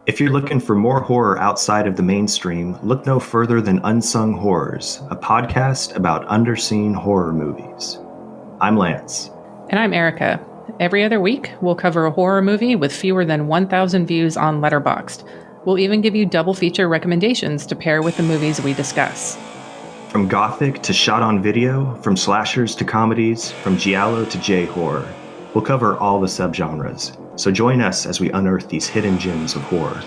If you're looking for more horror outside of the mainstream, look no further than Unsung Horrors, a podcast about underseen horror movies. I'm Lance. And I'm Erica. Every other week, we'll cover a horror movie with fewer than 1,000 views on Letterboxd. We'll even give you double feature recommendations to pair with the movies we discuss. From gothic to shot on video, from slashers to comedies, from giallo to J-horror, we'll cover all the subgenres. So join us as we unearth these hidden gems of horror.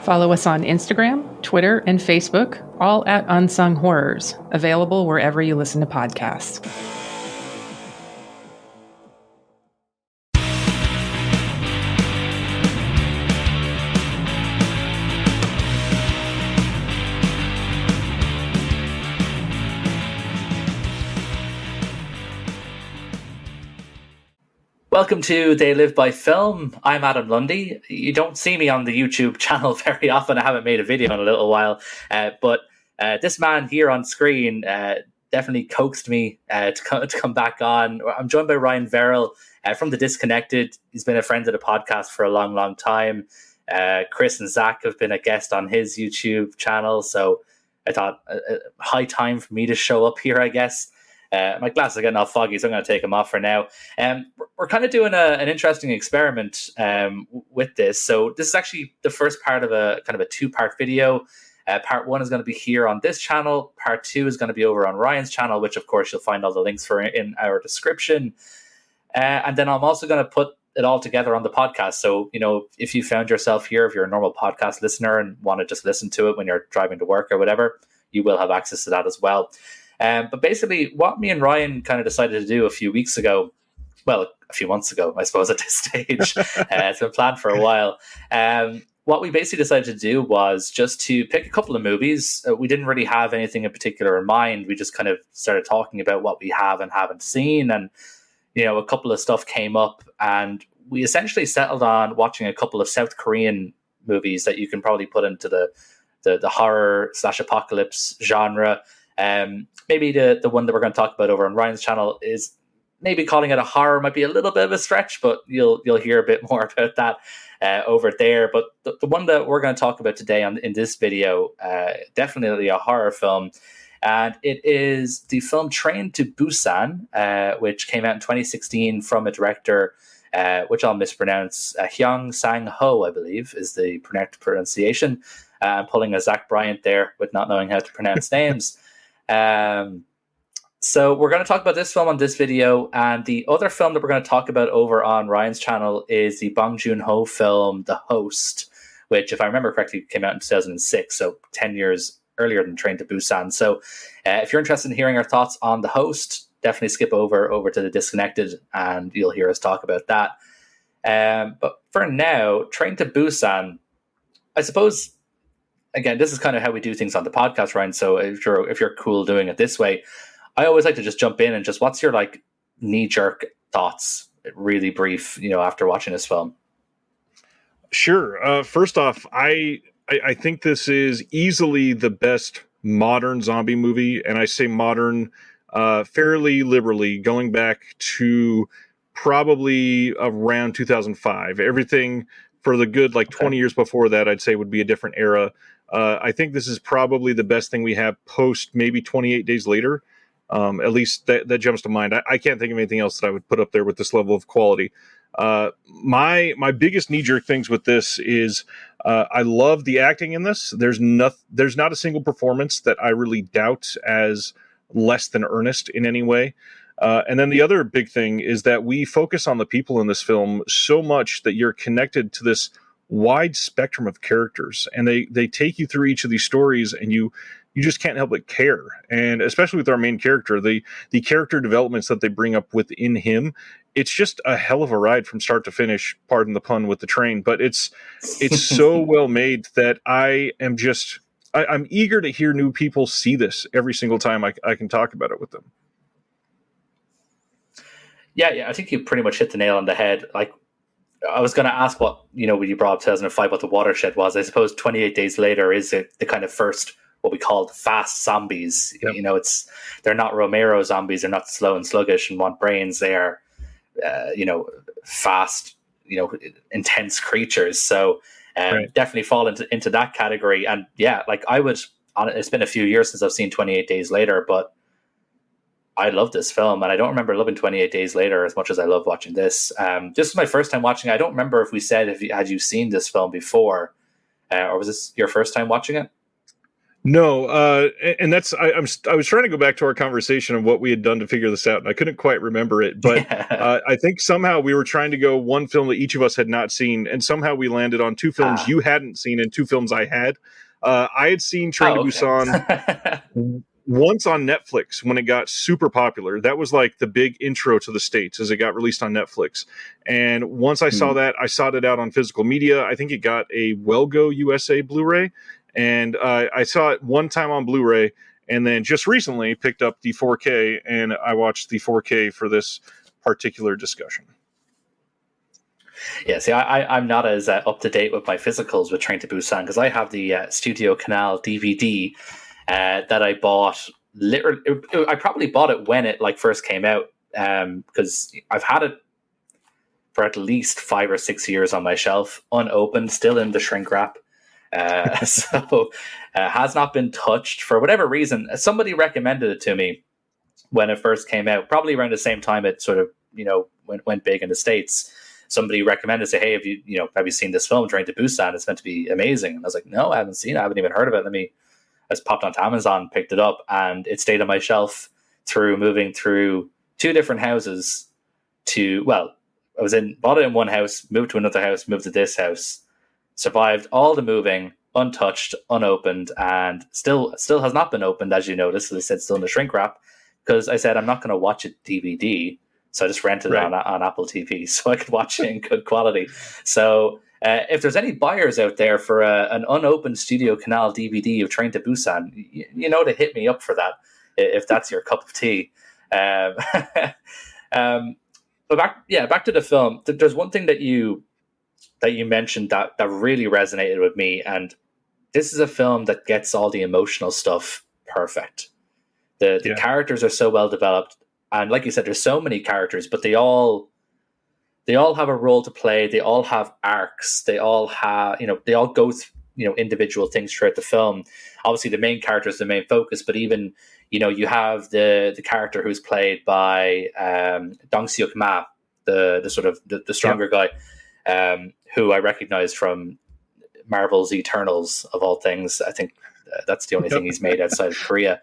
Follow us on Instagram, Twitter, and Facebook, all at Unsung Horrors, available wherever you listen to podcasts. Welcome to They Live by Film. I'm Adam Lundy. You don't see me on the YouTube channel very often. I haven't made a video in a little while, but this man here on screen definitely coaxed me to come back on. I'm joined by Ryan Verrill from The Disconnected. He's been a friend of the podcast for a long, long time. Chris and Zach have been a guest on his YouTube channel, so I thought high time for me to show up here, I guess. My glasses are getting all foggy, so I'm going to take them off for now. We're kind of doing an interesting experiment with this. So this is actually the first part of a kind of a two-part video. Part one is going to be here on this channel. Part two is going to be over on Ryan's channel, which of course you'll find all the links for in our description. And then I'm also going to put it all together on the podcast. So, you know, if you found yourself here, if you're a normal podcast listener and want to just listen to it when you're driving to work or whatever, you will have access to that as well. But basically, what me and Ryan kind of decided to do a few weeks ago, well, a few months ago, I suppose, at this stage, it's been planned for a while. What we basically decided to do was just to pick a couple of movies. We didn't really have anything in particular in mind. We just kind of started talking about what we have and haven't seen. And, you know, a couple of stuff came up. And we essentially settled on watching a couple of South Korean movies that you can probably put into the horror/apocalypse genre. Maybe the one that we're going to talk about over on Ryan's channel is maybe calling it a horror might be a little bit of a stretch, but you'll hear a bit more about that over there. But the one that we're going to talk about today in this video, definitely a horror film, and it is the film Train to Busan, which came out in 2016 from a director, which I'll mispronounce, Hyung Sang-ho, I believe is the pronunciation. I'm pulling a Zach Bryant there with not knowing how to pronounce names. So we're going to talk about this film on this video, and the other film that we're going to talk about over on Ryan's channel is the Bong Joon-ho film The Host, which, if I remember correctly, came out in 2006, so 10 years earlier than Train to Busan. So if you're interested in hearing our thoughts on The Host, definitely skip over to The Disconnected and you'll hear us talk about that. But for now, Train to Busan, I suppose, again, this is kind of how we do things on the podcast, Ryan. So if you're cool doing it this way, I always like to just jump in and just, what's your like knee-jerk thoughts, really brief, you know, after watching this film? Sure. First off, I think this is easily the best modern zombie movie, and I say modern fairly liberally, going back to probably around 2005. Everything for the good, like 20 years before that, I'd say would be a different era. I think this is probably the best thing we have post maybe 28 Days Later. At least that jumps to mind. I can't think of anything else that I would put up there with this level of quality. My biggest knee-jerk things with this is I love the acting in this. There's not a single performance that I really doubt as less than earnest in any way. And then the other big thing is that we focus on the people in this film so much that you're connected to this wide spectrum of characters, and they take you through each of these stories, and you just can't help but care. And especially with our main character, the character developments that they bring up within him, it's just a hell of a ride from start to finish, pardon the pun with the train, but it's so well made that I'm eager to hear new people see this every single time I can talk about it with them. Yeah, I think you pretty much hit the nail on the head. Like, I was going to ask what, you know, when you brought up 2005, what the watershed was. I suppose 28 Days Later is the kind of first, what we call fast zombies. Yep. You know, they're not Romero zombies. They're not slow and sluggish and want brains. They are, fast, intense creatures. So Right. Definitely fall into that category. And yeah, like it's been a few years since I've seen 28 Days Later, but I love this film, and I don't remember loving 28 Days Later as much as I love watching this. This is my first time watching it. I don't remember if we said had you seen this film before, or was this your first time watching it? No, and that's I was trying to go back to our conversation of what we had done to figure this out, and I couldn't quite remember it. But I think somehow we were trying to go one film that each of us had not seen, and somehow we landed on two films you hadn't seen and two films I had. I had seen Train to Busan once on Netflix when it got super popular. That was like the big intro to the States as it got released on Netflix. And once I saw that, I sought it out on physical media. I think it got a Wellgo USA Blu-ray. And I saw it one time on Blu-ray, and then just recently picked up the 4K, and I watched the 4K for this particular discussion. Yeah, see, I'm not as up to date with my physicals with Train to Busan, because I have the Studio Canal DVD that I bought. Literally, I probably bought it when it first came out, because I've had it for at least 5 or 6 years on my shelf, unopened, still in the shrink wrap. So has not been touched for whatever reason. Somebody recommended it to me when it first came out, probably around the same time it sort of went big in the States. Somebody recommended, say, hey, have you seen this film, Train to Busan? It's meant to be amazing. And I was like, no, I haven't seen it. I haven't even heard of it. I just popped onto Amazon, picked it up, and it stayed on my shelf through moving through 2 different houses. Bought it in one house, moved to another house, moved to this house. Survived all the moving, untouched, unopened, and still has not been opened, as you noticed. As I said, still in the shrink wrap, because I said I'm not going to watch it DVD, so I just rented it on Apple TV so I could watch it in good quality. So if there's any buyers out there for an unopened Studio Canal DVD of Train to Busan, to hit me up for that if that's your cup of tea. But back to the film. There's one thing that you mentioned that really resonated with me, and this is a film that gets all the emotional stuff perfect. The characters are so well developed, and like you said, there's so many characters, but they all have a role to play. They all have arcs. They all have they all go through individual things throughout the film. Obviously, the main character is the main focus, but even you have the character who's played by Dong Seok Ma, the sort of the stronger guy. Who I recognize from Marvel's Eternals, of all things. I think that's the only thing he's made outside of Korea.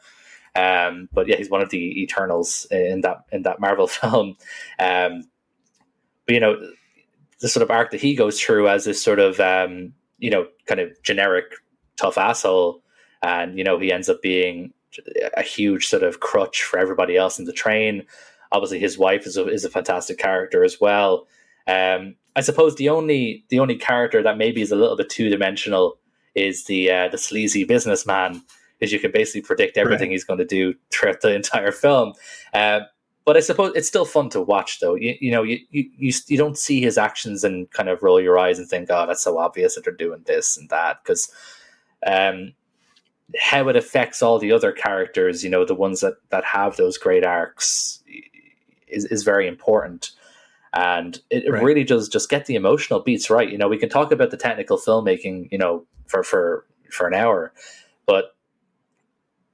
But yeah, he's one of the Eternals in that Marvel film. But the sort of arc that he goes through as this sort of kind of generic tough asshole, and he ends up being a huge sort of crutch for everybody else in the train. Obviously, his wife is a fantastic character as well. I suppose the only character that maybe is a little bit two-dimensional is the sleazy businessman, because you can basically predict everything he's going to do throughout the entire film. But I suppose it's still fun to watch, though. You don't see his actions and kind of roll your eyes and think, oh, that's so obvious that they're doing this and that, because how it affects all the other characters, the ones that have those great arcs, is very important. And it really does just get the emotional beats right. We can talk about the technical filmmaking, for an hour, but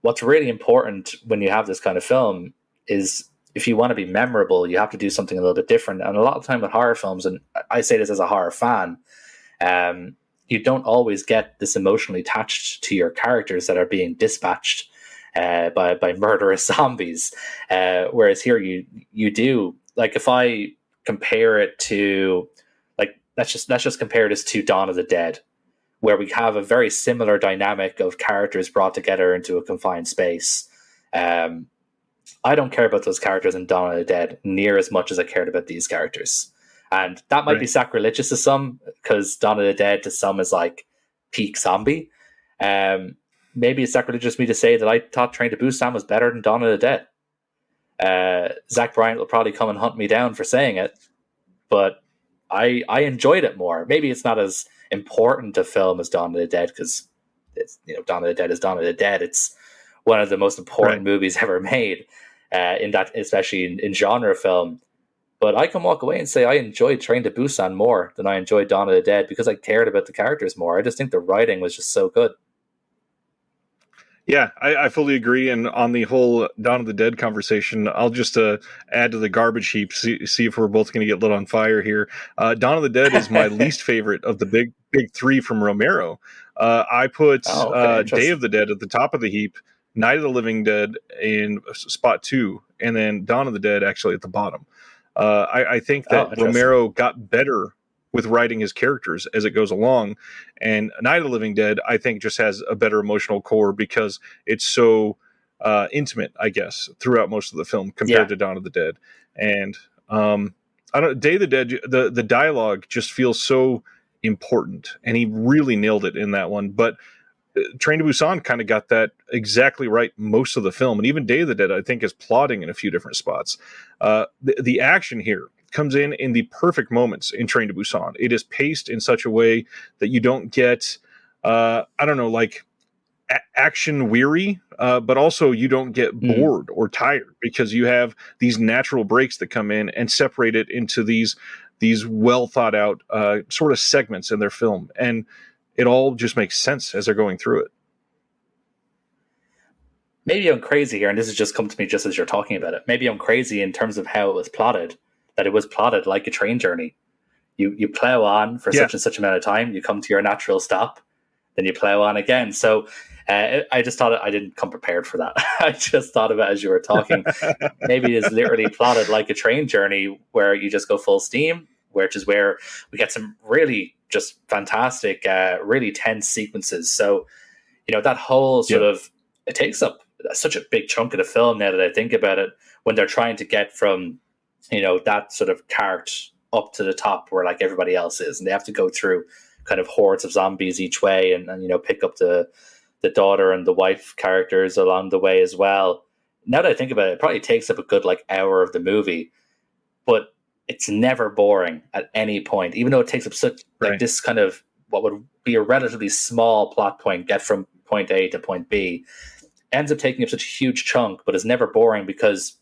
what's really important when you have this kind of film is, if you want to be memorable, you have to do something a little bit different. And a lot of time with horror films, and I say this as a horror fan, you don't always get this emotionally attached to your characters that are being dispatched by murderous zombies. Whereas here you do. Like, if I compare it to, let's just compare this to Dawn of the Dead, where we have a very similar dynamic of characters brought together into a confined space. I don't care about those characters in Dawn of the Dead near as much as I cared about these characters. And that might be sacrilegious to some, because Dawn of the Dead to some is like peak zombie. Maybe it's sacrilegious of me to say that I thought Train to Busan was better than Dawn of the Dead. Zach Bryant will probably come and hunt me down for saying it, but I enjoyed it more. Maybe it's not as important a film as Dawn of the Dead, because Dawn of the Dead is Dawn of the Dead. It's one of the most important movies ever made, in that, especially in genre film. But I can walk away and say I enjoyed Train to Busan more than I enjoyed Dawn of the Dead because I cared about the characters more. I just think the writing was just so good. Yeah, I fully agree. And on the whole Dawn of the Dead conversation, I'll just add to the garbage heap, see if we're both going to get lit on fire here. Dawn of the Dead is my least favorite of the big three from Romero. I put Day of the Dead at the top of the heap, Night of the Living Dead in spot 2, and then Dawn of the Dead actually at the bottom. I think that Romero got better with writing his characters as it goes along. And Night of the Living Dead, I think, just has a better emotional core because it's so intimate, I guess, throughout most of the film compared to Dawn of the Dead. And I don't Day of the Dead, the dialogue just feels so important, and he really nailed it in that one. But Train to Busan kind of got that exactly right most of the film, and even Day of the Dead, I think, is plotting in a few different spots. The action here comes in the perfect moments in Train to Busan. It is paced in such a way that you don't get, action weary, but also you don't get bored or tired because you have these natural breaks that come in and separate it into these well thought out sort of segments in their film. And it all just makes sense as they're going through it. Maybe I'm crazy here, and this has just come to me just as you're talking about it. Maybe I'm crazy in terms of how it was plotted, that it was plotted like a train journey. You plow on for such and such amount of time, you come to your natural stop, then you plow on again. So I just thought I didn't come prepared for that. I just thought of it as you were talking. Maybe it's literally plotted like a train journey where you just go full steam, which is where we get some really just fantastic, really tense sequences. So, that whole sort of, it takes up such a big chunk of the film now that I think about it, when they're trying to get from, that sort of cart up to the top where like everybody else is, and they have to go through kind of hordes of zombies each way and pick up the daughter and the wife characters along the way as well. Now that I think about it, it probably takes up a good hour of the movie, but it's never boring at any point, even though it takes up such this kind of what would be a relatively small plot point, get from point A to point B, ends up taking up such a huge chunk, but is never boring because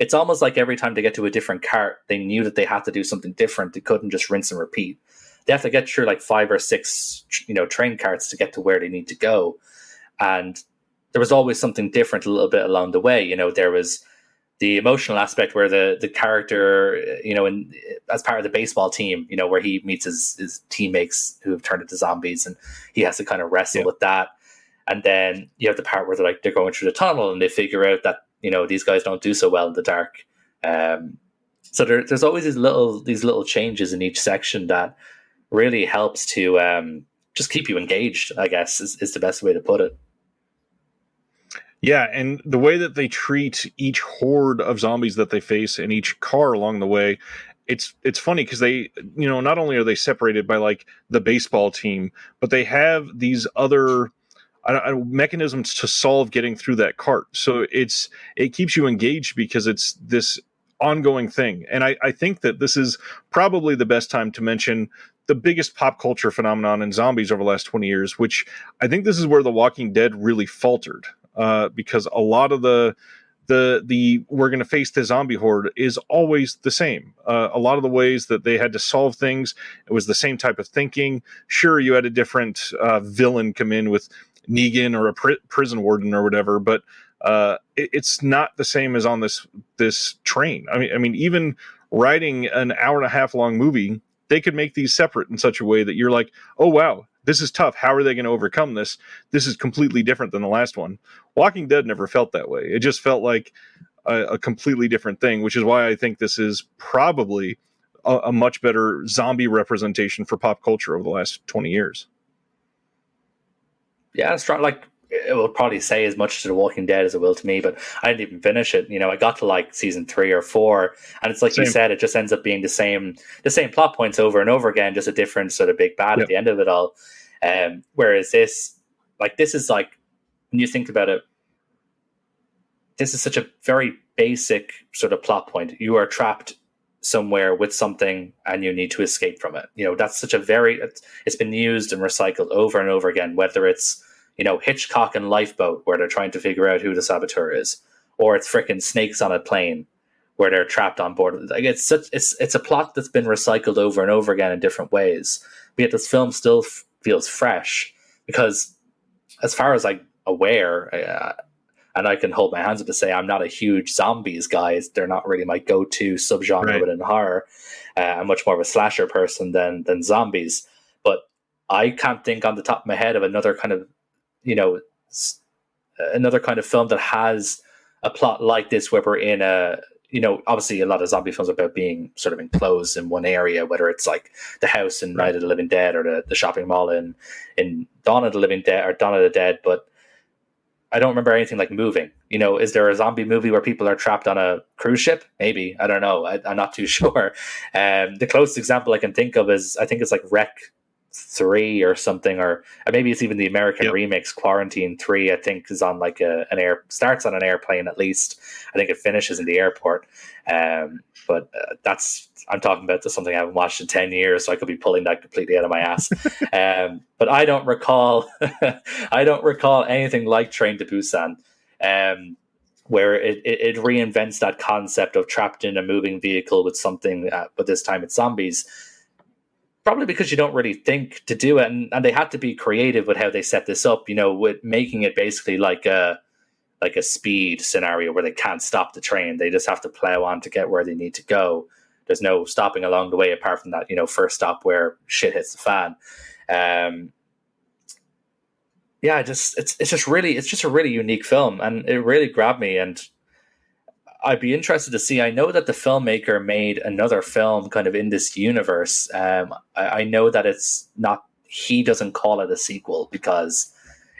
it's almost like every time they get to a different cart, they knew that they had to do something different. They couldn't just rinse and repeat. They have to get through 5 or 6, train carts to get to where they need to go. And there was always something different a little bit along the way. There was the emotional aspect where the character, as part of the baseball team, where he meets his teammates who have turned into zombies, and he has to kind of wrestle with that. And then you have the part where they're going through the tunnel and they figure out that, these guys don't do so well in the dark. So there's always these little changes in each section that really helps to just keep you engaged, I guess, is the best way to put it. Yeah, and the way that they treat each horde of zombies that they face in each car along the way, it's funny because they, not only are they separated by the baseball team, but they have these other mechanisms to solve getting through that cart. So it keeps you engaged because it's this ongoing thing. And I think that this is probably the best time to mention the biggest pop culture phenomenon in zombies over the last 20 years, which I think this is where The Walking Dead really faltered. Because a lot of the we're going to face the zombie horde is always the same. A lot of the ways that they had to solve things, it was the same type of thinking. Sure, you had a different villain come in with Negan or a prison warden or whatever, but it's not the same as on this train. I mean, even writing an hour and a half long movie, they could make these separate in such a way that you're like, oh wow, this is tough. How are they going to overcome this? This is completely different than the last one. Walking Dead never felt that way. It just felt like a completely different thing, which is why I think this is probably a much better zombie representation for pop culture over the last 20 years. Yeah, it's strong. It will probably say as much to The Walking Dead as it will to me, but I didn't even finish it. I got to season 3 or 4, and it's like Same. You said, it just ends up being the same plot points over and over again, just a different sort of big bad at the end of it all. Whereas this is when you think about it, this is such a very basic sort of plot point. You are trapped somewhere with something and you need to escape from it. That's such it's been used and recycled over and over again, whether it's, Hitchcock and Lifeboat, where they're trying to figure out who the saboteur is, or it's frickin' Snakes on a Plane, where they're trapped on board. Like it's a plot that's been recycled over and over again in different ways. But yet this film still feels fresh because, as far as I'm aware, and I can hold my hands up to say I'm not a huge zombies guy. They're not really my go-to subgenre within horror. I'm much more of a slasher person than zombies. But I can't think on the top of my head of another kind of, another kind of film that has a plot like this where we're in obviously a lot of zombie films are about being sort of enclosed in one area, whether it's like the house in Night of the Living Dead or the shopping mall in Dawn of the Living Dead or Dawn of the Dead. But I don't remember anything like moving. Is there a zombie movie where people are trapped on a cruise ship? Maybe. I don't know. I'm not too sure. The closest example I can think of is, I think it's like Rec 3 or something, or maybe it's even the American remix Quarantine 3. I think is on like starts on an airplane at least. I think it finishes in the airport. But I'm talking about something I haven't watched in 10 years, so I could be pulling that completely out of my ass. But I don't recall anything like Train to Busan, where it reinvents that concept of trapped in a moving vehicle with something, but this time it's zombies. Probably because you don't really think to do it, and they had to be creative with how they set this up, with making it basically like a speed scenario where they can't stop the train. They just have to plow on to get where they need to go. There's no stopping along the way apart from that, first stop where shit hits the fan. It's just a really unique film, and it really grabbed me, and I'd be interested to see. I know that the filmmaker made another film kind of in this universe. I know that he doesn't call it a sequel because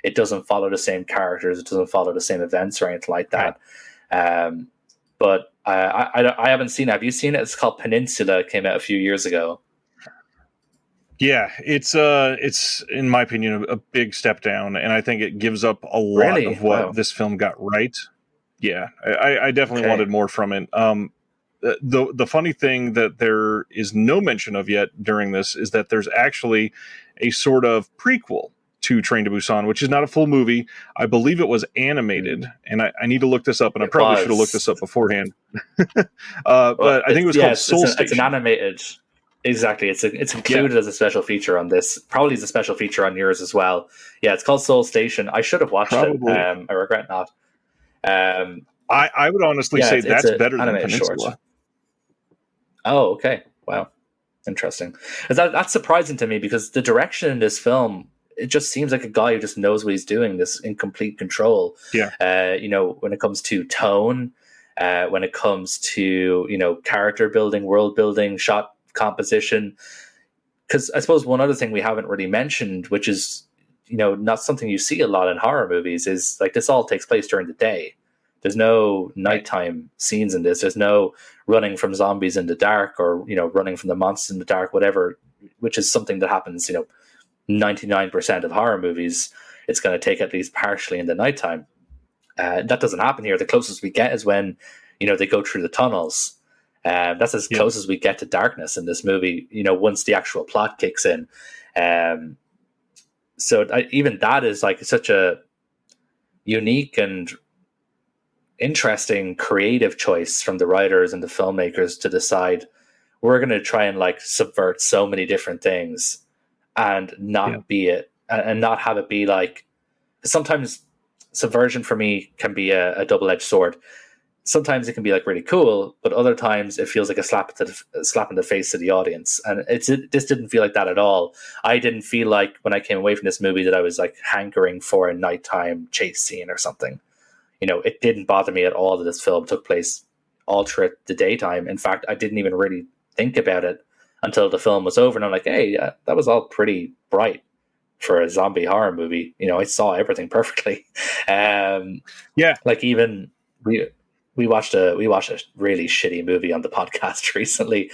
it doesn't follow the same characters, it doesn't follow the same events or anything like that. But I haven't seen it. Have you seen it? It's called Peninsula. It came out a few years ago. Yeah, it's in my opinion a big step down, and I think it gives up a lot of what this film got right. Yeah, I definitely wanted more from it. The funny thing that there is no mention of yet during this is that there's actually a sort of prequel to Train to Busan, which is not a full movie. I believe it was animated, and I need to look this up, and I probably should have looked this up beforehand. But I think it was called Soul Station. It's an animated. Exactly, it's included as a special feature on this. Probably as a special feature on yours as well. Yeah, it's called Soul Station. I should have watched it. I regret not. I would honestly say that's better than Peninsula. Short. Oh, okay. Wow. Interesting. That's surprising to me because the direction in this film, it just seems like a guy who just knows what he's doing, this in complete control. Yeah. When it comes to tone, when it comes to, character building, world building, shot composition. Because I suppose one other thing we haven't really mentioned, which is, not something you see a lot in horror movies, is like this all takes place during the day. There's no nighttime scenes in this. There's no running from zombies in the dark or, running from the monsters in the dark, whatever, which is something that happens, 99% of horror movies. It's going to take at least partially in the nighttime. That doesn't happen here. The closest we get is when, they go through the tunnels. That's as close as we get to darkness in this movie, once the actual plot kicks in. Even that is like such a unique and interesting creative choice from the writers and the filmmakers to decide we're going to try and like subvert so many different things and not be it and not have it be like, sometimes subversion for me can be a double-edged sword. Sometimes it can be like really cool, but other times it feels like a slap in the face to the audience. And this didn't feel like that at all. I didn't feel like when I came away from this movie that I was like hankering for a nighttime chase scene or something. It didn't bother me at all that this film took place all through the daytime. In fact, I didn't even really think about it until the film was over. And I'm like, hey, that was all pretty bright for a zombie horror movie. I saw everything perfectly. Like even we watched a really shitty movie on the podcast recently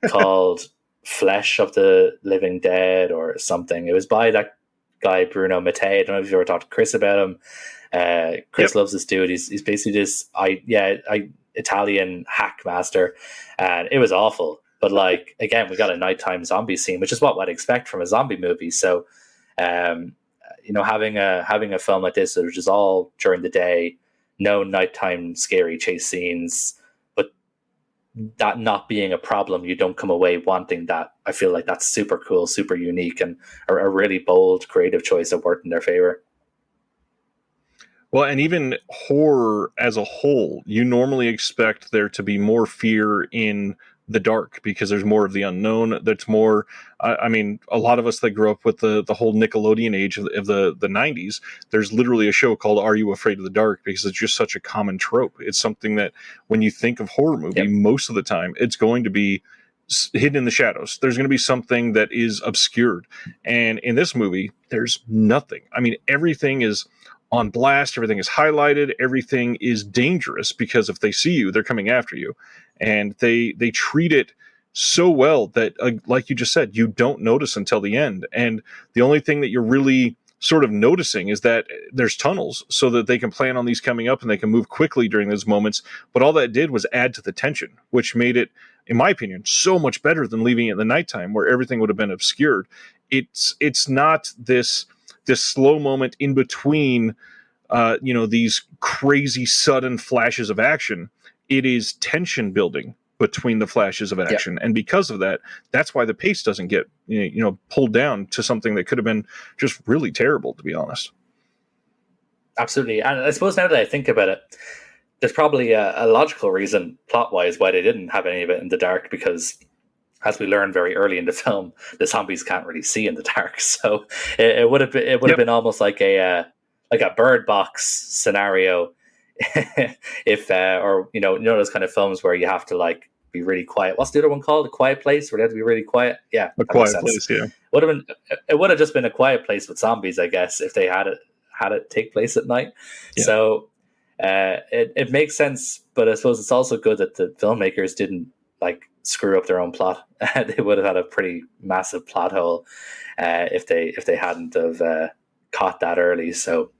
called Flesh of the Living Dead or something. It was by that guy Bruno Mattei. I don't know if you've ever talked to Chris about him. Chris loves this dude. He's basically this Italian hack master, and it was awful. But like again, we got a nighttime zombie scene, which is what I'd expect from a zombie movie. So, having a film like this, which is all during the day, no nighttime scary chase scenes, that not being a problem, you don't come away wanting that. I feel like that's super cool, super unique, and a really bold, creative choice that worked in their favor. Well, and even horror as a whole, you normally expect there to be more fear in the dark because there's more of the unknown. That's more, I mean, a lot of us that grew up with the whole Nickelodeon age of the 90s, there's literally a show called Are You Afraid of the Dark? Because it's just such a common trope. It's something that when you think of horror movie, most of the time, it's going to be hidden in the shadows. There's going to be something that is obscured. And in this movie, there's nothing. I mean, everything is on blast, everything is highlighted, everything is dangerous because if they see you, they're coming after you. And they treat it so well that, like you just said, you don't notice until the end. And the only thing that you're really sort of noticing is that there's tunnels so that they can plan on these coming up and they can move quickly during those moments. But all that did was add to the tension, which made it, in my opinion, so much better than leaving it in the nighttime where everything would have been obscured. It's not this slow moment in between, these crazy sudden flashes of action. It is tension building between the flashes of action. And because of that, that's why the pace doesn't get, pulled down to something that could have been just really terrible, to be honest. Absolutely. And I suppose now that I think about it, there's probably a logical reason plot-wise why they didn't have any of it in the dark, because as we learned very early in the film, the zombies can't really see in the dark. So it would have been almost like a Bird Box scenario, if or those kind of films where you have to like be really quiet. What's the other one called? A Quiet Place, where they have to be really quiet. Yeah, A Quiet Place. Yeah, it would have just been A Quiet Place with zombies, I guess, if they had it take place at night. Yeah. So it makes sense, but I suppose it's also good that the filmmakers didn't like screw up their own plot. They would have had a pretty massive plot hole if they hadn't have caught that early. So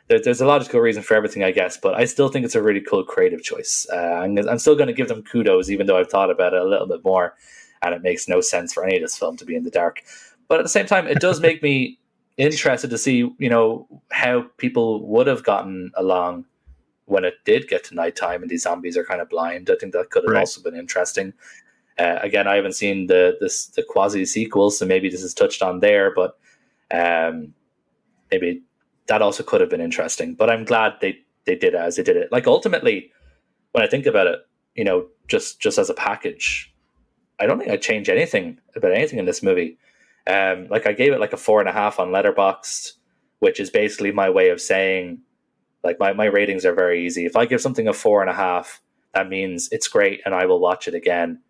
there's a logical reason for everything, I guess, but I still think it's a really cool creative choice. I'm still going to give them kudos, even though I've thought about it a little bit more, and it makes no sense for any of this film to be in the dark. But at the same time, it does make me interested to see, how people would have gotten along when it did get to nighttime and these zombies are kind of blind. I think that could have also been interesting. Again, I haven't seen the quasi sequel, so maybe this is touched on there, but maybe that also could have been interesting. But I'm glad they did it as they did it. Like, ultimately, when I think about it, just as a package, I don't think I'd change anything about anything in this movie. Like, I gave it like a 4.5 on Letterboxd, which is basically my way of saying, like, my ratings are very easy. If I give something a 4.5, that means it's great and I will watch it again.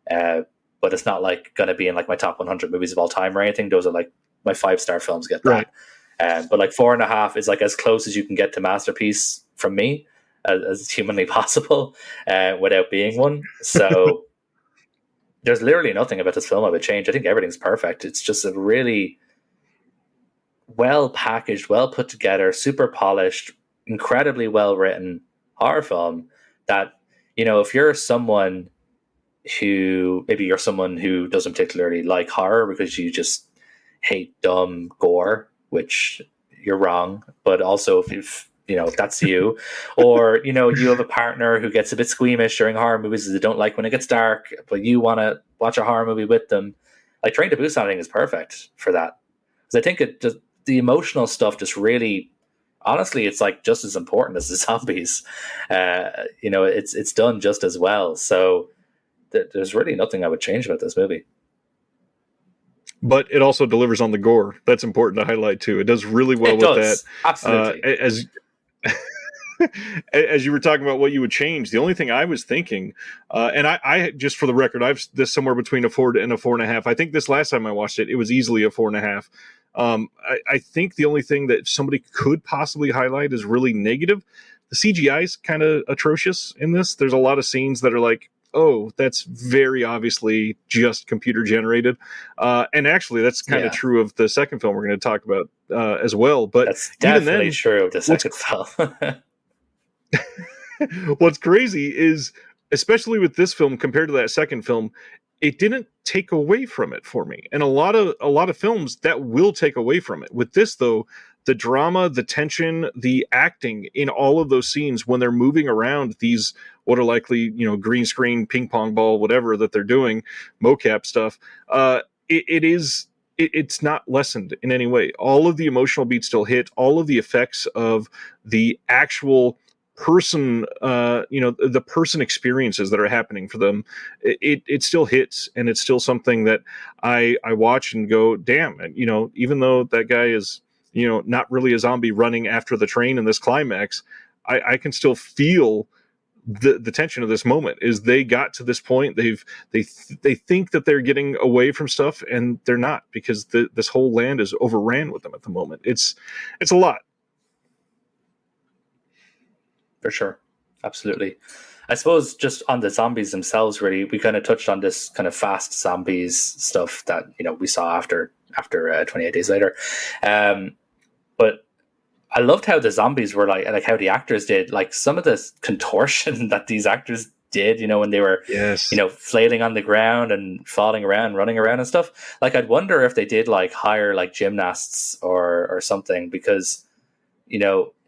But it's not like going to be in like my top 100 movies of all time or anything. Those are like my 5-star films get that. Right. But like 4.5 is like as close as you can get to masterpiece from me as humanly possible without being one. So there's literally nothing about this film I would change. I think everything's perfect. It's just a really well packaged, well put together, super polished, incredibly well written horror film that, if you're someone who doesn't particularly like horror because you just hate dumb gore, which you're wrong, but also if that's you, or you have a partner who gets a bit squeamish during horror movies, they don't like when it gets dark, but you want to watch a horror movie with them, like Train to Busan, I think is perfect for that, because I think the emotional stuff just really, honestly, it's like just as important as the zombies. It's done just as well. So there's really nothing I would change about this movie. But it also delivers on the gore. That's important to highlight too. It does really well with that. Absolutely. As you were talking about what you would change, the only thing I was thinking, and I just for the record, I've this somewhere between a 4 and a 4.5. I think this last time I watched it, it was easily a 4.5. I think the only thing that somebody could possibly highlight is really negative. The CGI is kind of atrocious in this. There's a lot of scenes that are like, oh, that's very obviously just computer generated. And actually, that's kind of true of the second film we're going to talk about as well. But that's definitely true of the second film. What's crazy is, especially with this film compared to that second film, it didn't take away from it for me. And a lot of films that will take away from it. With this, though, the drama, the tension, the acting in all of those scenes when they're moving around these what are likely, green screen, ping pong ball, whatever that they're doing, mocap stuff. It's not lessened in any way. All of the emotional beats still hit. All of the effects of the actual person, the person experiences that are happening for them, it still hits, and it's still something that I watch and go, damn. And even though that guy is not really a zombie running after the train in this climax, I can still feel the tension of this moment. Is they got to this point, they think that they're getting away from stuff, and they're not, because this whole land is overran with them at the moment. It's a lot. For sure. Absolutely. I suppose just on the zombies themselves, really, we kind of touched on this kind of fast zombies stuff that, we saw after 28 Days Later. But I loved how the zombies were like how the actors did, like some of the contortion that these actors did, when they were, yes, flailing on the ground and falling around, running around and stuff. Like, I'd wonder if they did like hire like gymnasts or something, because,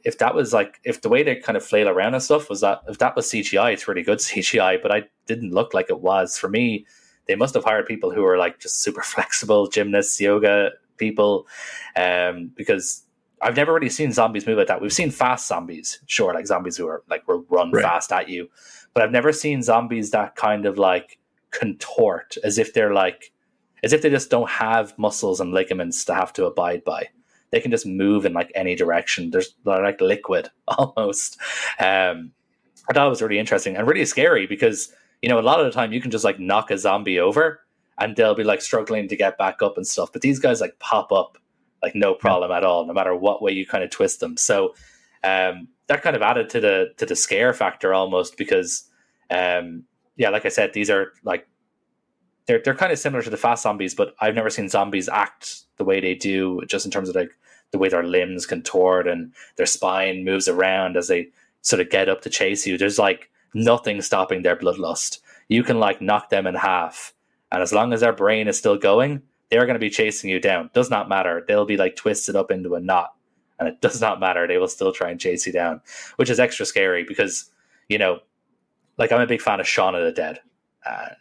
if that was like, if the way they kind of flail around and stuff was that, if that was CGI, it's really good CGI, but I didn't look like it was. For me, they must have hired people who were like just super flexible gymnasts, yoga people, because I've never really seen zombies move like that. We've seen fast zombies, sure, like zombies who are like will run fast at you, but I've never seen zombies that kind of like contort as if they just don't have muscles and ligaments to have to abide by. They can just move in like any direction. They're like liquid almost. I thought it was really interesting and really scary, because a lot of the time you can just like knock a zombie over and they'll be like struggling to get back up and stuff, but these guys like pop up like no problem at all, no matter what way you kind of twist them. So that kind of added to the scare factor almost, because like I said, these are like they're kind of similar to the fast zombies, but I've never seen zombies act the way they do, just in terms of like the way their limbs contort and their spine moves around as they sort of get up to chase you. There's like nothing stopping their bloodlust. You can like knock them in half, and as long as their brain is still going, they're going to be chasing you down. Does not matter. They'll be like twisted up into a knot, and it does not matter. They will still try and chase you down, which is extra scary because, like I'm a big fan of Shaun of the Dead.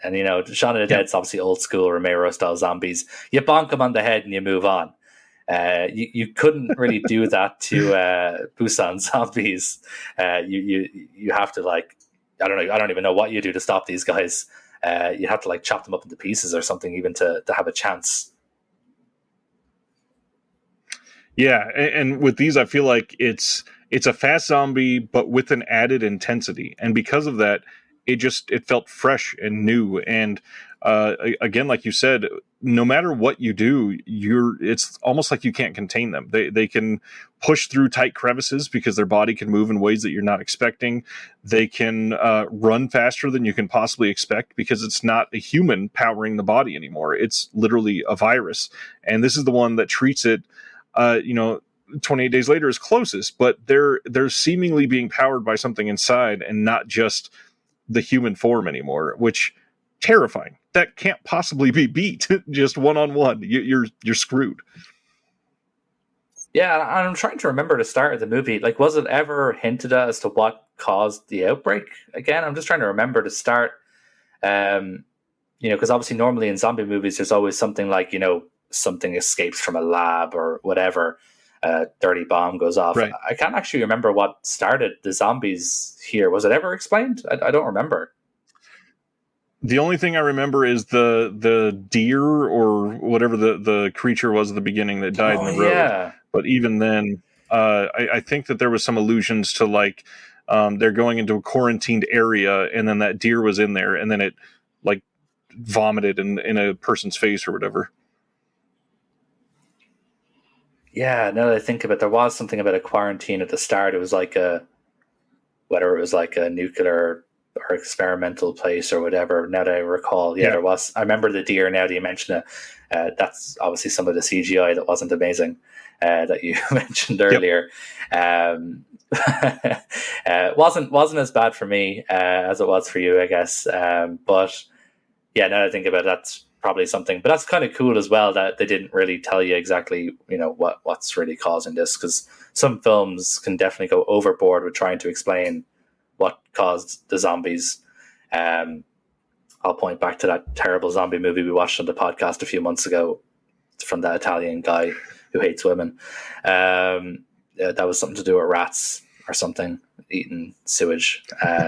And Shaun of the Dead's obviously old school Romero style zombies. You bonk them on the head and you move on. You couldn't really do that to Busan zombies. You have to like, I don't even know what you do to stop these guys. You have to like chop them up into pieces or something even to have a chance. Yeah, and with these, I feel like it's a fast zombie, but with an added intensity, and because of that, it felt fresh and new. And again, like you said, no matter what you do, it's almost like you can't contain them. They can push through tight crevices because their body can move in ways that you're not expecting. They can run faster than you can possibly expect because it's not a human powering the body anymore. It's literally a virus, and this is the one that treats it. 28 Days Later is closest, but they're seemingly being powered by something inside and not just the human form anymore, which terrifying. That can't possibly be beat just one-on-one. You're screwed. Yeah, and I'm trying to remember the start of the movie. Like, was it ever hinted at as to what caused the outbreak? Again, I'm just trying to remember the start. Because obviously normally in zombie movies, there's always something like, something escapes from a lab or whatever. A dirty bomb goes off. Right. I can't actually remember what started the zombies here. Was it ever explained? I don't remember. The only thing I remember is the deer or whatever the creature was at the beginning that died in the road. Yeah. But even then, I think that there was some allusions to like they're going into a quarantined area, and then that deer was in there, and then it like vomited in a person's face or whatever. Yeah, now that I think of it, there was something about a quarantine at the start. It was like whether it was like a nuclear or experimental place or whatever. Now that I recall, there was. I remember the deer. Now that you mention it, that's obviously some of the CGI that wasn't amazing that you mentioned earlier. Wasn't as bad for me as it was for you, I guess. But yeah, now that I think about it, probably something. But that's kind of cool as well that they didn't really tell you exactly, what's really causing this, because some films can definitely go overboard with trying to explain what caused the zombies. I'll point back to that terrible zombie movie we watched on the podcast a few months ago from that Italian guy who hates women. That was something to do with rats or something, eating sewage,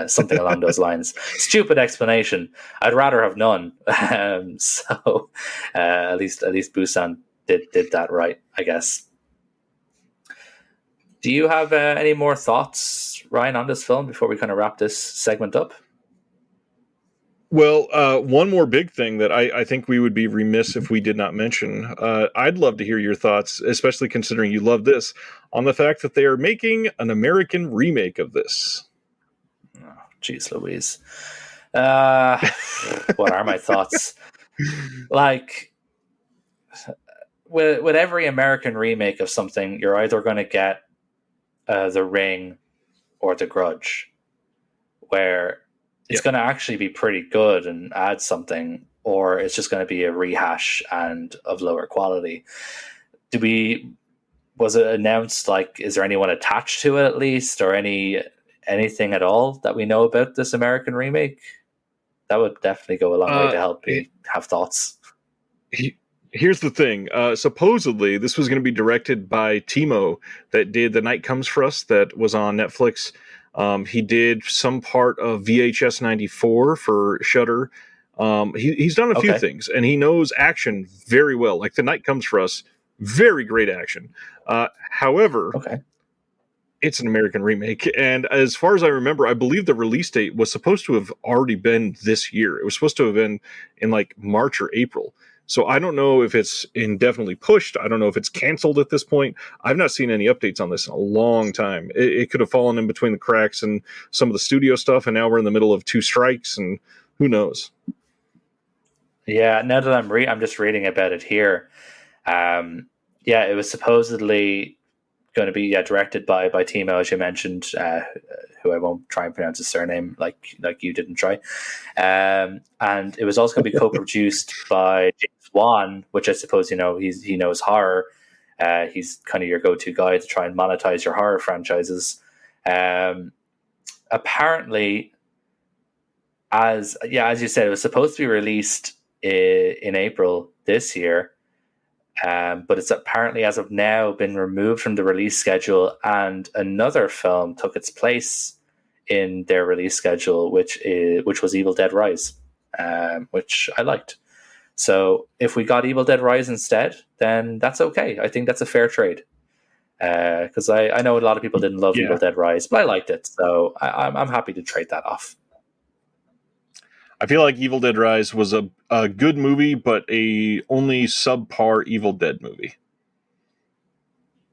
something along those lines. Stupid explanation. I'd rather have none. So at least Busan did that right, I guess. Do you have any more thoughts, Ryan, on this film before we kind of wrap this segment up? Well, one more big thing that I think we would be remiss if we did not mention. I'd love to hear your thoughts, especially considering you love this, on the fact that they are making an American remake of this. Oh, jeez Louise. What are my thoughts? Like, with every American remake of something, you're either going to get The Ring or The Grudge, where it's going to actually be pretty good and add something, or it's just going to be a rehash and of lower quality. Was it announced, like, is there anyone attached to it at least, or anything at all that we know about this American remake? That would definitely go a long way to help me have thoughts. Here's the thing. Supposedly, this was going to be directed by Timo that did The Night Comes for Us, that was on Netflix. He did some part of VHS 94 for Shudder. He's done a few things, and he knows action very well. Like The Night Comes for Us, very great action. However, it's an American remake, and as far as I remember, I believe the release date was supposed to have already been this year. It was supposed to have been in like March or April. So I don't know if it's indefinitely pushed. I don't know if it's canceled at this point. I've not seen any updates on this in a long time. It could have fallen in between the cracks and some of the studio stuff, and now we're in the middle of 2 strikes, and who knows? Yeah, now that I'm just reading about it here. It was supposedly going to be directed by Timo, as you mentioned, who I won't try and pronounce his surname like you didn't try. And it was also going to be co-produced by James Wan, which I suppose he knows horror. He's kind of your go-to guy to try and monetize your horror franchises. Apparently, as you said, it was supposed to be released in April this year. But it's apparently, as of now, been removed from the release schedule, and another film took its place in their release schedule, which was Evil Dead Rise, which I liked. So if we got Evil Dead Rise instead, then that's okay. I think that's a fair trade, because I know a lot of people didn't love Evil Dead Rise, but I liked it, so I'm happy to trade that off. I feel like Evil Dead Rise was a good movie, but a only subpar Evil Dead movie,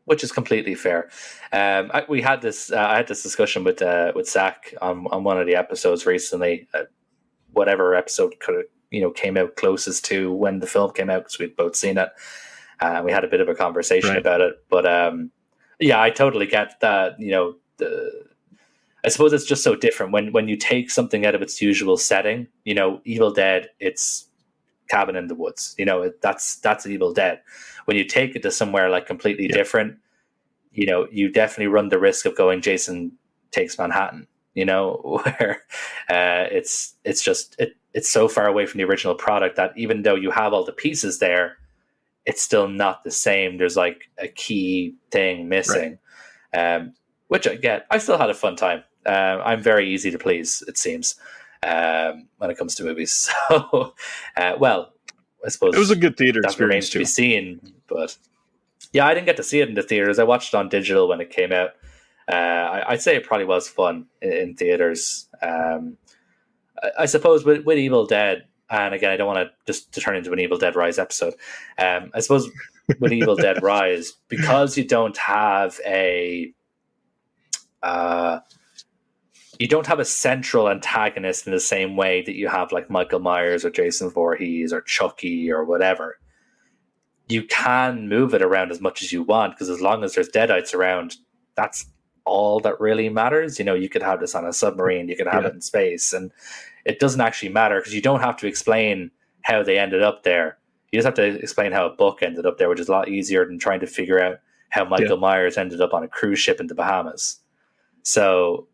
which is completely fair. I had this discussion with Zach on one of the episodes recently. Whatever episode came out closest to when the film came out, because we'd both seen it. We had a bit of a conversation about it, but I totally get that. I suppose it's just so different when you take something out of its usual setting. Evil Dead, it's cabin in the woods. That's Evil Dead. When you take it to somewhere like completely different, you definitely run the risk of going Jason Takes Manhattan. Where it's so far away from the original product that even though you have all the pieces there, it's still not the same. There's like a key thing missing, which I get. I still had a fun time. I'm very easy to please, it seems, when it comes to movies. So, I suppose it was a good theater that experience remains to be seen. But I didn't get to see it in the theaters. I watched it on digital when it came out. I'd say it probably was fun in theaters. I suppose with Evil Dead, and again, I don't want to turn into an Evil Dead Rise episode. I suppose with Evil Dead Rise, because you don't have a central antagonist in the same way that you have like Michael Myers or Jason Voorhees or Chucky or whatever. You can move it around as much as you want, because as long as there's deadites around, that's all that really matters. You could have this on a submarine, you could have it in space, and it doesn't actually matter because you don't have to explain how they ended up there. You just have to explain how a book ended up there, which is a lot easier than trying to figure out how Michael Myers ended up on a cruise ship in the Bahamas. So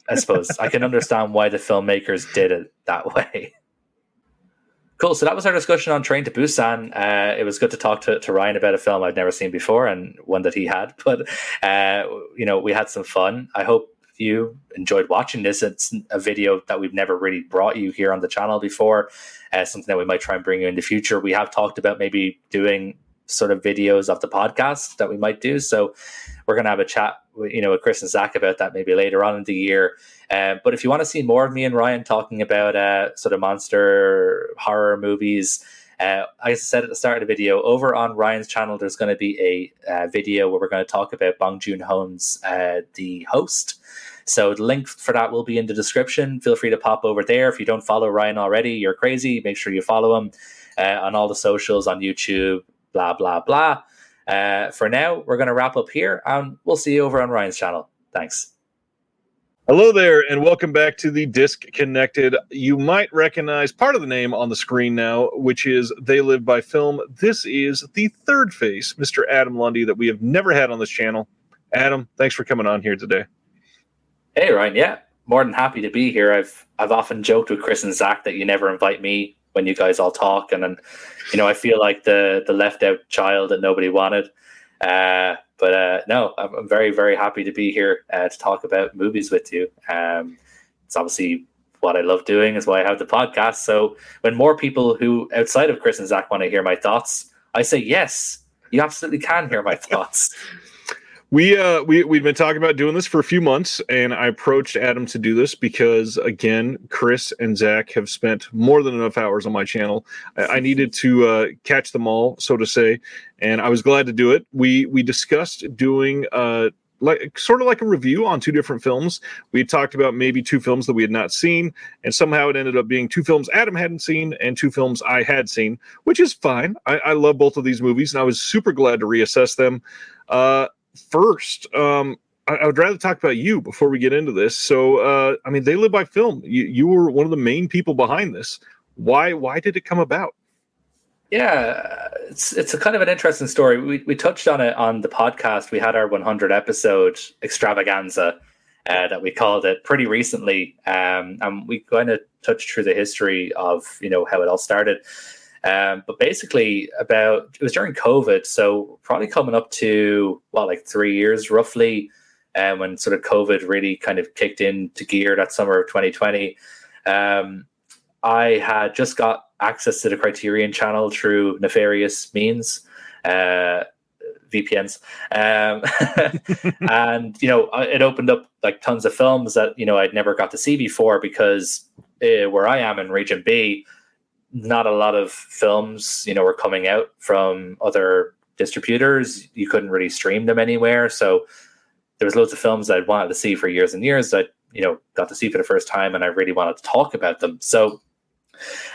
I suppose I can understand why the filmmakers did it that way. Cool. So that was our discussion on Train to Busan. It was good to talk to Ryan about a film I'd never seen before and one that he had. But, we had some fun. I hope you enjoyed watching this. It's a video that we've never really brought you here on the channel before. Something that we might try and bring you in the future. We have talked about maybe doing sort of videos of the podcast that we might do. So we're going to have a chat with Chris and Zach about that maybe later on in the year. But if you want to see more of me and Ryan talking about sort of monster horror movies, as I said at the start of the video, over on Ryan's channel, there's going to be a video where we're going to talk about Bong Joon-ho's The Host. So the link for that will be in the description. Feel free to pop over there. If you don't follow Ryan already, you're crazy. Make sure you follow him on all the socials, on YouTube, blah, blah, blah. For now, we're going to wrap up here, and we'll see you over on Ryan's channel. Thanks. Hello there, and welcome back to the Disc Connected. You might recognize part of the name on the screen now, which is They Live by Film. This is the third face, Mr. Adam Lundy, that we have never had on this channel. Adam, thanks for coming on here today. Hey, Ryan. Yeah, more than happy to be here. I've often joked with Chris and Zach that you never invite me when you guys all talk, and then I feel like the left out child that nobody wanted. But no, I'm very, very happy to be here to talk about movies with you. It's obviously what I love doing, is why I have the podcast. So when more people who outside of Chris and Zach want to hear my thoughts, I say yes, you absolutely can hear my thoughts. We'd been talking about doing this for a few months, and I approached Adam to do this because, again, Chris and Zach have spent more than enough hours on my channel. I needed to catch them all, so to say, and I was glad to do it. We discussed doing sort of like a review on two different films. We had talked about maybe two films that we had not seen, and somehow it ended up being two films Adam hadn't seen and two films I had seen, which is fine. I love both of these movies, and I was super glad to reassess them. First, I would rather talk about you before we get into this. So, They Live by Film. You were one of the main people behind this. Why did it come about? Yeah, it's a kind of an interesting story. We touched on it on the podcast. We had our 100 episode extravaganza that we called it pretty recently, and we kind of touched through the history of how it all started. But basically, it was during COVID, so probably coming up to 3 years roughly, when sort of COVID really kind of kicked into gear that summer of 2020. I had just got access to the Criterion channel through nefarious means, VPNs, and it opened up like tons of films that I'd never got to see before, because where I am in Region B, not a lot of films, were coming out from other distributors. You couldn't really stream them anywhere. So there was loads of films I'd wanted to see for years and years that, got to see for the first time, and I really wanted to talk about them. So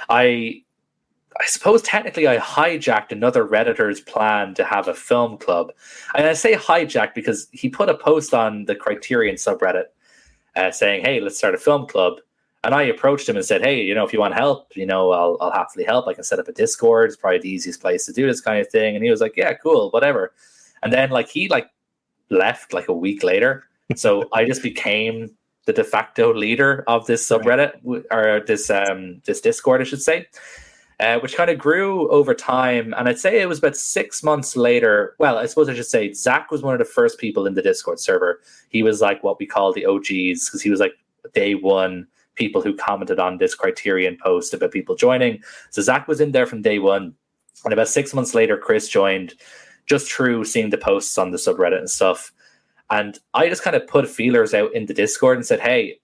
I suppose technically I hijacked another Redditor's plan to have a film club. And I say hijacked because he put a post on the Criterion subreddit saying, hey, let's start a film club. And I approached him and said, hey, if you want help, I'll happily help. I can set up a Discord. It's probably the easiest place to do this kind of thing. And he was like, yeah, cool, whatever. And then he left a week later. So I just became the de facto leader of this subreddit, or this Discord, I should say, which kind of grew over time. And I'd say it was about 6 months later. Well, I suppose I should say Zach was one of the first people in the Discord server. He was what we call the OGs, because he was day one people who commented on this Criterion post about people joining. So Zach was in there from day one. And about 6 months later, Chris joined, just through seeing the posts on the subreddit and stuff. And I just kind of put feelers out in the Discord and said, hey,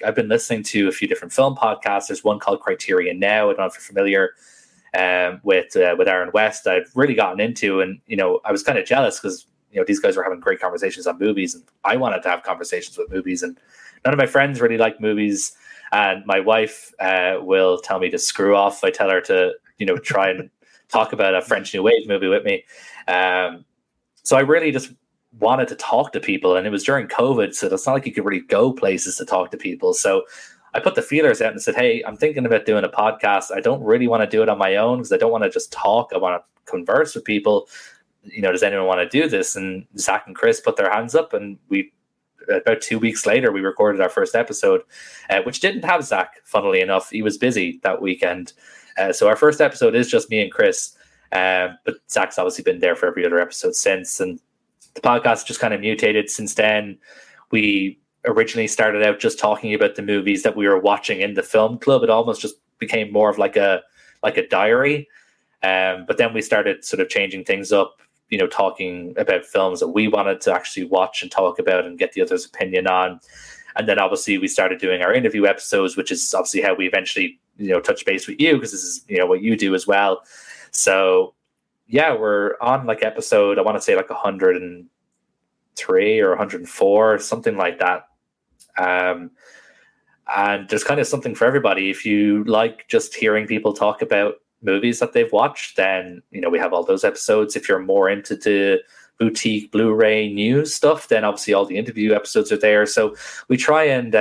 I've been listening to a few different film podcasts. There's one called Criterion Now. I don't know if you're familiar with Aaron West. I've really gotten into, and I was kind of jealous because these guys were having great conversations on movies, and I wanted to have conversations with movies, and none of my friends really like movies. And my wife will tell me to screw off. I tell her to try and talk about a French New Wave movie with me. So I really just wanted to talk to people, and it was during COVID, so it's not like you could really go places to talk to people. So I put the feelers out and said, hey, I'm thinking about doing a podcast. I don't really want to do it on my own because I don't want to just talk. I want to converse with people. Does anyone want to do this? And Zach and Chris put their hands up, and about 2 weeks later, we recorded our first episode, which didn't have Zach, funnily enough. He was busy that weekend. So our first episode is just me and Chris, but Zach's obviously been there for every other episode since. And the podcast just kind of mutated since then. We originally started out just talking about the movies that we were watching in the film club. It almost just became more of like a diary. But then we started sort of changing things up, talking about films that we wanted to actually watch and talk about and get the other's opinion on. And then obviously we started doing our interview episodes, which is obviously how we eventually, touch base with you, because this is, what you do as well. So yeah, we're on like episode, I want to say like 103 or 104, something like that. And there's kind of something for everybody. If you like just hearing people talk about movies that they've watched, then we have all those episodes. If you're more into the boutique Blu-ray news stuff, then obviously all the interview episodes are there. So we try and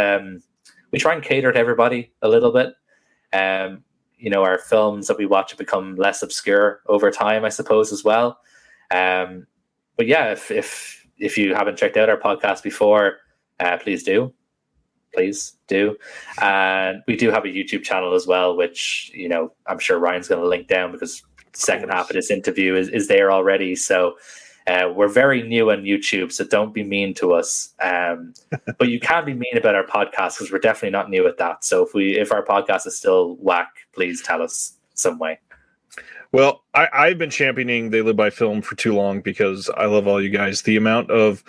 cater to everybody a little bit. Our films that we watch have become less obscure over time, I suppose, as well. But yeah, if you haven't checked out our podcast before, please do. And we do have a YouTube channel as well, which, I'm sure Ryan's going to link down, because the second half of this interview is there already. So we're very new on YouTube, so don't be mean to us. But you can be mean about our podcast, because we're definitely not new at that. So if our podcast is still whack, please tell us some way. Well, I've been championing They Live by Film for too long, because I love all you guys. The amount of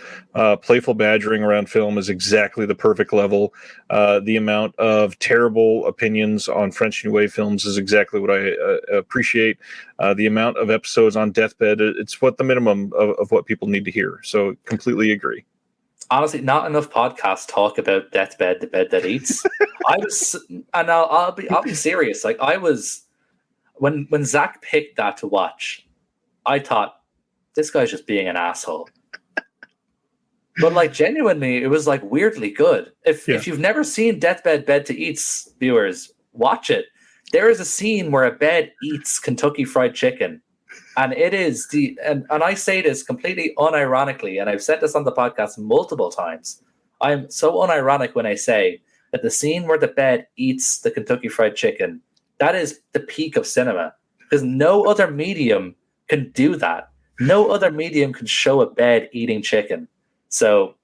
playful badgering around film is exactly the perfect level. The amount of terrible opinions on French New Wave films is exactly what I appreciate. The amount of episodes on Deathbed, it's what the minimum of what people need to hear. So completely agree. Honestly, not enough podcasts talk about Deathbed, the bed that eats. I'll be serious. Like, I was... When Zach picked that to watch, I thought, this guy's just being an asshole. But like, genuinely, it was like weirdly good. If you've never seen Deathbed, Bed to Eats, viewers, watch it. There is a scene where a bed eats Kentucky Fried Chicken. And it is and I say this completely unironically, and I've said this on the podcast multiple times. I'm so unironic when I say that the scene where the bed eats the Kentucky Fried Chicken, that is the peak of cinema, because no other medium can do that. No other medium can show a bed eating chicken. So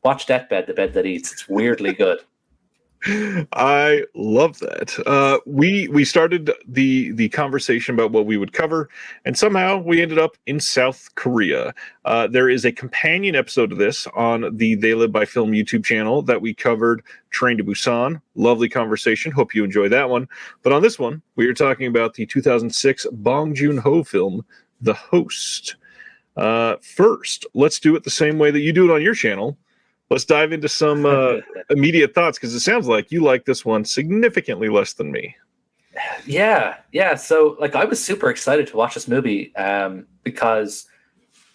watch Deathbed, the bed that eats. It's weirdly good. I love that. We started the conversation about what we would cover, and somehow we ended up in South Korea. There is a companion episode of this on the They Live by Film YouTube channel that we covered Train to Busan. Lovely conversation. Hope you enjoy that one. But on this one, we are talking about the 2006 Bong Joon-ho film, The Host. First, let's do it the same way that you do it on your channel. Let's dive into some immediate thoughts, because it sounds like you like this one significantly less than me. Yeah. So, like, I was super excited to watch this movie because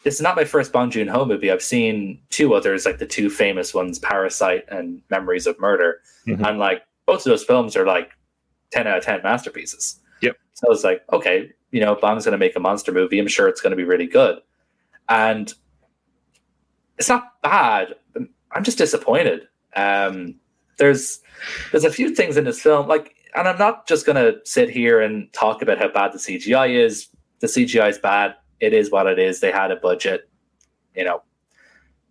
it's not my first Bong Joon-ho movie. I've seen two others, like the two famous ones, Parasite and Memories of Murder. Mm-hmm. And, like, both of those films are, like, 10 out of 10 masterpieces. Yep. So I was like, okay, Bong's going to make a monster movie. I'm sure it's going to be really good. And it's not bad. I'm just disappointed. There's a few things in this film, like, and I'm not just going to sit here and talk about how bad the CGI is. The CGI is bad. It is what it is. They had a budget. It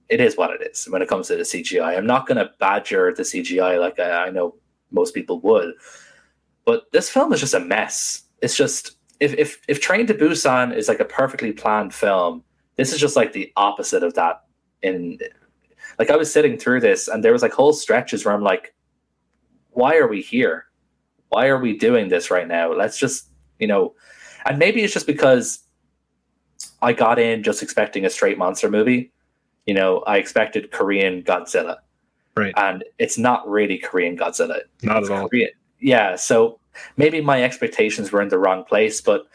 is what it is when it comes to the CGI. I'm not going to badger the CGI like I know most people would. But this film is just a mess. It's just, if Train to Busan is like a perfectly planned film, this is just like the opposite of that. Like, I was sitting through this, and there was like whole stretches where I'm like, why are we here? Why are we doing this right now? Let's just, and maybe it's just because I got in just expecting a straight monster movie. I expected Korean Godzilla. Right. And it's not really Korean Godzilla. Not at all. Korean. Yeah. So maybe my expectations were in the wrong place, but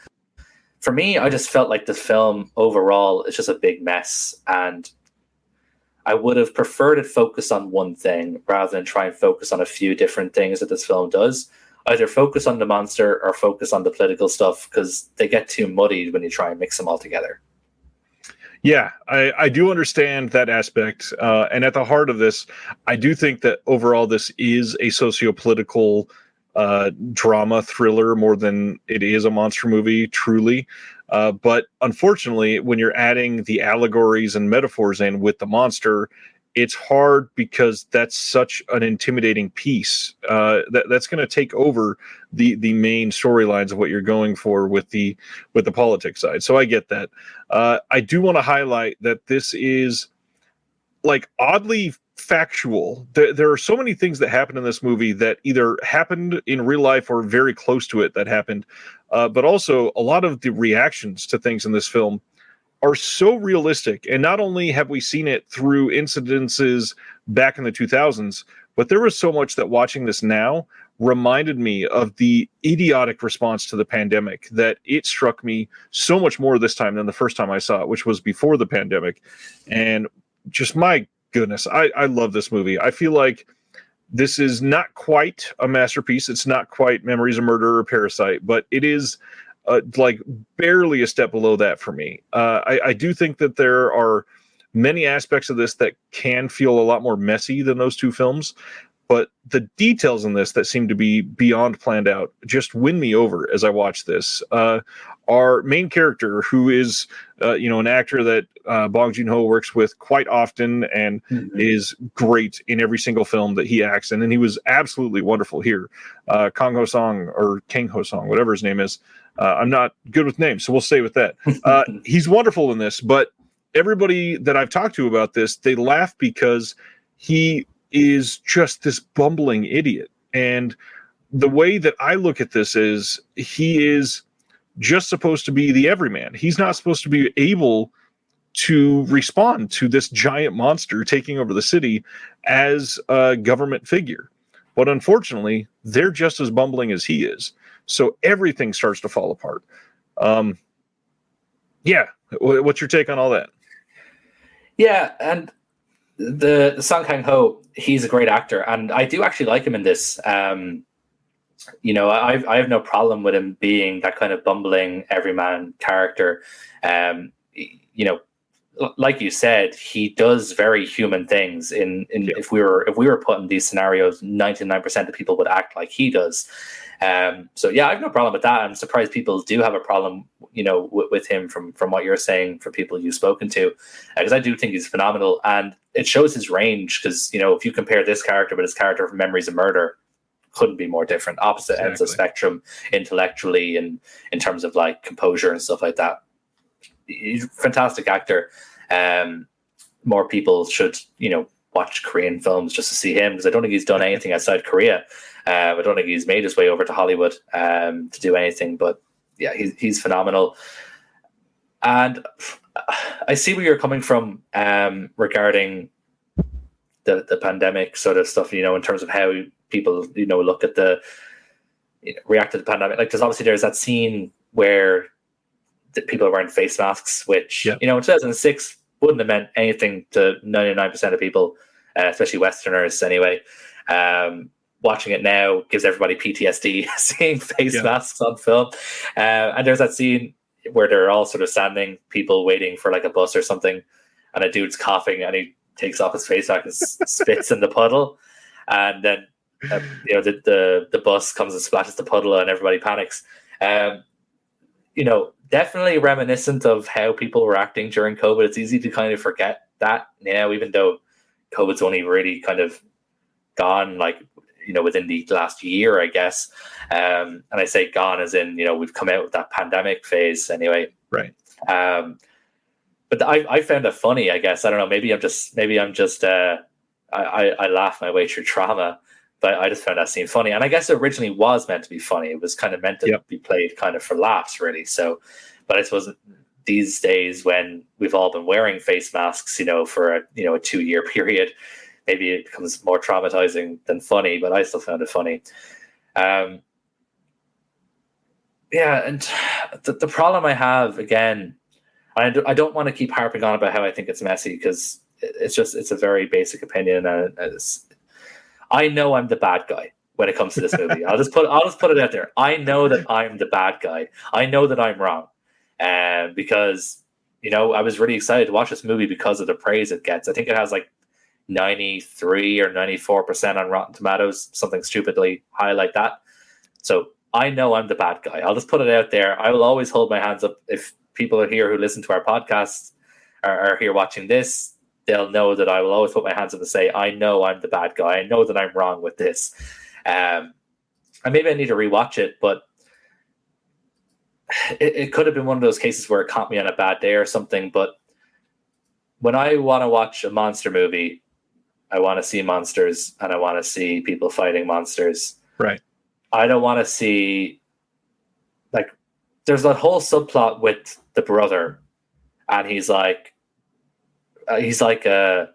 for me, I just felt like the film overall is just a big mess. And I would have preferred it focus on one thing rather than try and focus on a few different things that this film does. Either focus on the monster or focus on the political stuff, because they get too muddied when you try and mix them all together. Yeah, I do understand that aspect. And at the heart of this, I do think that overall this is a socio-political drama thriller more than it is a monster movie, truly. But unfortunately, when you're adding the allegories and metaphors in with the monster, it's hard because that's such an intimidating piece. That's going to take over the main storylines of what you're going for with the politics side. So I get that. I do want to highlight that this is like oddly factual. There are so many things that happen in this movie that either happened in real life or very close to it that happened. But also a lot of the reactions to things in this film are so realistic. And not only have we seen it through incidences back in the 2000s, but there was so much that watching this now reminded me of the idiotic response to the pandemic that it struck me so much more this time than the first time I saw it, which was before the pandemic. And just my goodness, I love this movie. I feel like this is not quite a masterpiece. It's not quite Memories of Murder or Parasite, but it is like barely a step below that for me. I do think that there are many aspects of this that can feel a lot more messy than those two films, but the details in this that seem to be beyond planned out just win me over as I watch this. Our main character, who is an actor that Bong Joon-ho works with quite often and is great in every single film that he acts in, and he was absolutely wonderful here. Kang Ho-song, or Kang Ho-song, whatever his name is. I'm not good with names, so we'll stay with that. He's wonderful in this, but everybody that I've talked to about this, they laugh because he is just this bumbling idiot. And the way that I look at this is he is just supposed to be the everyman. He's not supposed to be able to respond to this giant monster taking over the city as a government figure. But unfortunately, they're just as bumbling as he is. So everything starts to fall apart. Yeah. What's your take on all that? Yeah, and the Song Kang-ho, he's a great actor, and I do actually like him in this. I have no problem with him being that kind of bumbling everyman character. Like you said, he does very human things. If we were put in these scenarios, 99% of people would act like he does. So yeah, I have no problem with that. I'm surprised people do have a problem, with him from what you're saying, for people you've spoken to, because I do think he's phenomenal, and it shows his range. Because if you compare this character with his character from Memories of Murder, couldn't be more different. Opposite ends of the spectrum intellectually and in terms of like composure and stuff like that. He's a fantastic actor. More people should, watch Korean films just to see him, because I don't think he's done anything outside Korea. I don't think he's made his way over to Hollywood to do anything. But yeah, he's phenomenal. And I see where you're coming from regarding the pandemic sort of stuff, in terms of how people, look at react to the pandemic. Like, there's that scene where the people are wearing face masks, which, in 2006 wouldn't have meant anything to 99% of people, especially Westerners anyway. Watching it now gives everybody PTSD seeing face masks on film. And there's that scene where they're all sort of standing, people waiting for like a bus or something, and a dude's coughing and he takes off his face mask and spits in the puddle. And then, the bus comes and splashes the puddle and everybody panics. Definitely reminiscent of how people were acting during COVID. It's easy to kind of forget that now, even though COVID's only really kind of gone, like, within the last year, I guess. And I say gone as in, we've come out of that pandemic phase anyway. Right. But I found it funny, I guess. I don't know. Maybe I'm just I laugh my way through trauma, but I just found that scene funny. And I guess it originally was meant to be funny. It was kind of meant to be played kind of for laughs, really. So, but I suppose these days when we've all been wearing face masks, for a 2-year period, maybe it becomes more traumatizing than funny, but I still found it funny. And the problem I have, again, I don't want to keep harping on about how I think it's messy, because it's a very basic opinion, and I know I'm the bad guy when it comes to this movie. I'll just put it out there. I know that I'm the bad guy. I know that I'm wrong, because I was really excited to watch this movie because of the praise it gets. I think it has like 93 or 94% on Rotten Tomatoes, something stupidly high like that. So I know I'm the bad guy. I'll just put it out there. I will always hold my hands up. If people are here who listen to our podcast are here watching this, they'll know that I will always put my hands up and say, I know I'm the bad guy. I know that I'm wrong with this. And maybe I need to rewatch it, but it could have been one of those cases where it caught me on a bad day or something. But when I want to watch a monster movie, I want to see monsters and I want to see people fighting monsters. Right. I don't want to see, like, there's that whole subplot with the brother, and he's like a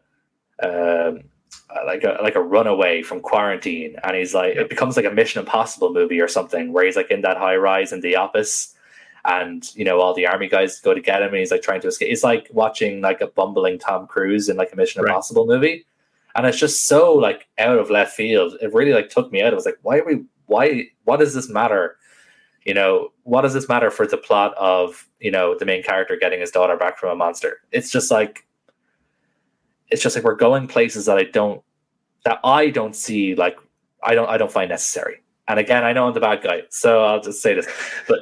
runaway from quarantine, and he's like, it becomes like a Mission Impossible movie or something, where he's like in that high rise in the office, and all the army guys go to get him, and he's like trying to escape. It's like watching like a bumbling Tom Cruise in like a Mission Impossible movie, and it's just so like out of left field. It really like took me out. I was like, what does this matter? What does this matter for the plot of the main character getting his daughter back from a monster? It's just like we're going places that I don't see, like I don't find necessary. And again, I know I'm the bad guy, so I'll just say this, but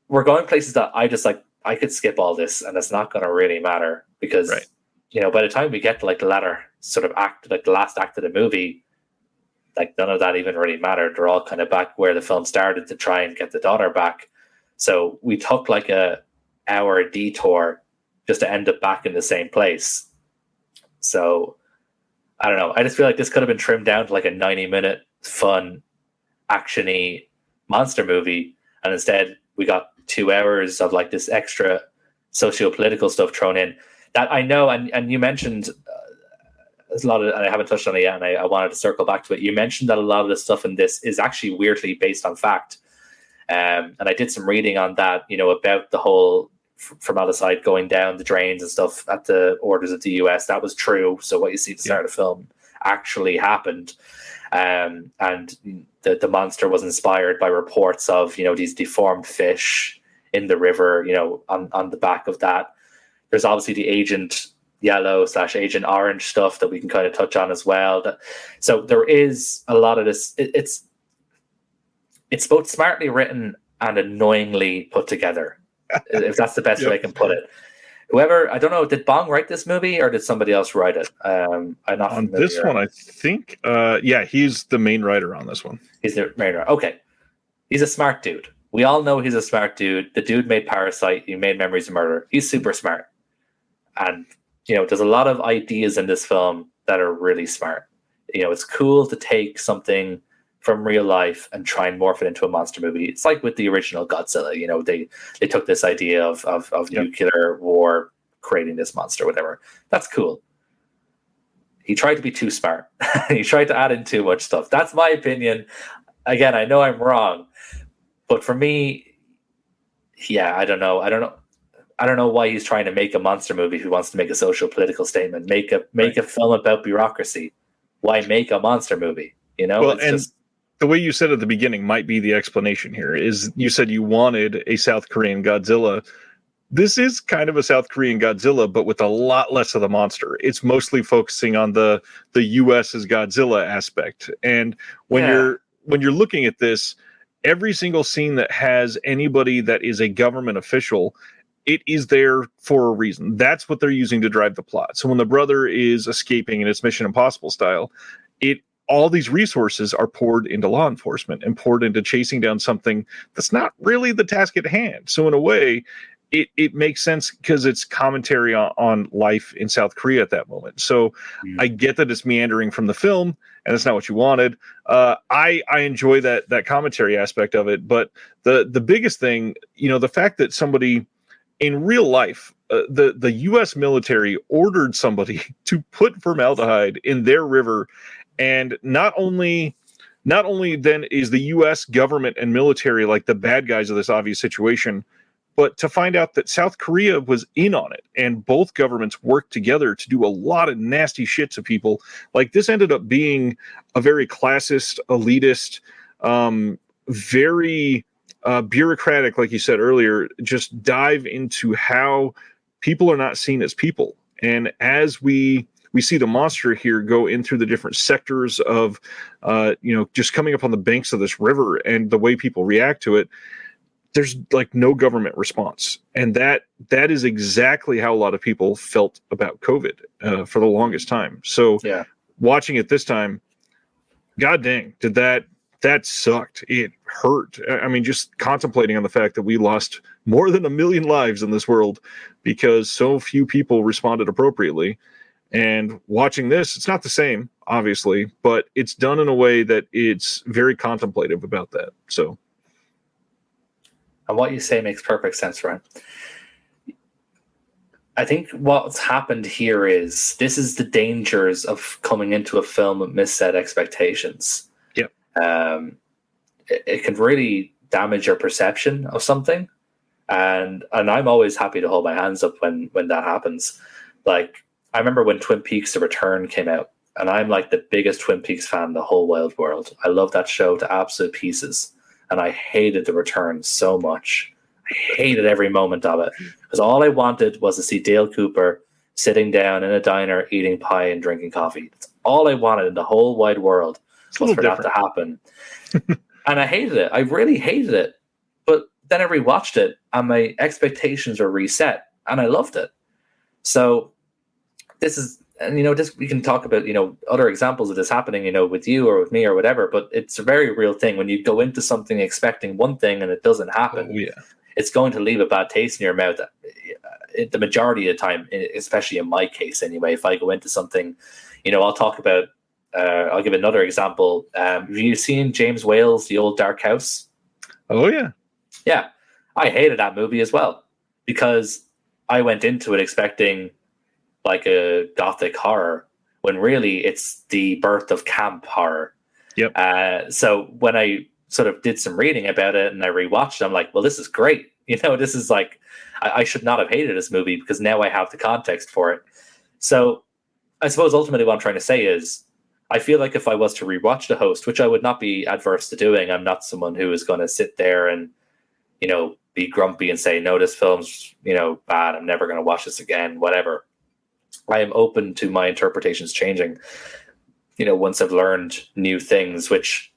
we're going places that I could skip all this and it's not going to really matter, because by the time we get to like the latter sort of act, like the last act of the movie, like none of that even really mattered. They're all kind of back where the film started to try and get the daughter back. So we took like a hour detour just to end up back in the same place. So I don't know. I just feel like this could have been trimmed down to like a 90-minute fun, actiony monster movie. And instead we got 2 hours of like this extra socio-political stuff thrown in that I know. And you mentioned, there's a lot of, and I haven't touched on it yet, and I wanted to circle back to it. You mentioned that a lot of the stuff in this is actually weirdly based on fact. And I did some reading on that, about the whole formaldehyde going down the drains and stuff at the orders of the US. That was true. So what you see at the start of the film actually happened. And the monster was inspired by reports of, these deformed fish in the river, on the back of that. There's obviously the Agent Yellow / Agent Orange stuff that we can kind of touch on as well. So there is a lot of this. It's both smartly written and annoyingly put together, if that's the best way I can put it. Whoever, I don't know, did Bong write this movie or did somebody else write it? I'm not on familiar. This one, I think, he's the main writer on this one. He's the main writer. Okay. He's a smart dude. We all know he's a smart dude. The dude made Parasite. He made Memories of Murder. He's super smart. And there's a lot of ideas in this film that are really smart. It's cool to take something from real life and try and morph it into a monster movie. It's like with the original Godzilla. They took this idea of nuclear war creating this monster, whatever. That's cool. He tried to be too smart. He tried to add in too much stuff. That's my opinion. Again, I know I'm wrong, but for me, I don't know. I don't know why he's trying to make a monster movie if he wants to make a social political statement. Make a film about bureaucracy. Why make a monster movie? The way you said at the beginning might be the explanation here. Is you said you wanted a South Korean Godzilla. This is kind of a South Korean Godzilla, but with a lot less of the monster. It's mostly focusing on the U.S. as Godzilla aspect. And when you're looking at this, every single scene that has anybody that is a government official, it is there for a reason. That's what they're using to drive the plot. So when the brother is escaping in its Mission Impossible style, all these resources are poured into law enforcement and poured into chasing down something that's not really the task at hand. So in a way, it makes sense because it's commentary on life in South Korea at that moment. So I get that it's meandering from the film and it's not what you wanted. I enjoy that commentary aspect of it. But the biggest thing, the fact that somebody in real life, the U.S. military ordered somebody to put formaldehyde in their river. And not only then is the U.S. government and military like the bad guys of this obvious situation, But to find out that South Korea was in on it and both governments worked together to do a lot of nasty shit to people, like this ended up being a very classist, elitist, very bureaucratic, like you said earlier, just dive into how people are not seen as people. And as we see the monster here go in through the different sectors of, just coming up on the banks of this river and the way people react to it, there's like no government response. And that is exactly how a lot of people felt about COVID for the longest time. So watching it this time, God dang, that sucked. It hurt. I mean, just contemplating on the fact that we lost more than 1 million lives in this world because so few people responded appropriately. And watching this, it's not the same, obviously, but it's done in a way that it's very contemplative about that. So. And what you say makes perfect sense, Ryan. I think what's happened here is this is the dangers of coming into a film with misset expectations. Yep. It can really damage your perception of something. And I'm always happy to hold my hands up when that happens. Like, I remember when Twin Peaks The Return came out, and I'm like the biggest Twin Peaks fan in the whole wide world. I love that show to absolute pieces. And I hated The Return so much. I hated every moment of it. Because all I wanted was to see Dale Cooper sitting down in a diner, eating pie and drinking coffee. That's all I wanted in the whole wide world was for that to happen. And I hated it. I really hated it. But then I rewatched it, and my expectations were reset, and I loved it. So this is... And, this, we can talk about, other examples of this happening, with you or with me or whatever, but it's a very real thing. When you go into something expecting one thing and it doesn't happen, it's going to leave a bad taste in your mouth the majority of the time, especially in my case anyway. If I go into something, I'll talk about, I'll give another example. Have you seen James Whale's The Old Dark House? Oh, yeah. Yeah. I hated that movie as well because I went into it expecting like a gothic horror when really it's the birth of camp horror. Yep. So when I sort of did some reading about it and I rewatched it, I'm like, well, this is great. This is like, I should not have hated this movie because now I have the context for it. So I suppose ultimately what I'm trying to say is I feel like if I was to rewatch The Host, which I would not be adverse to doing, I'm not someone who is going to sit there and, be grumpy and say, no, this film's, bad. I'm never going to watch this again, whatever. I am open to my interpretations changing, once I've learned new things, which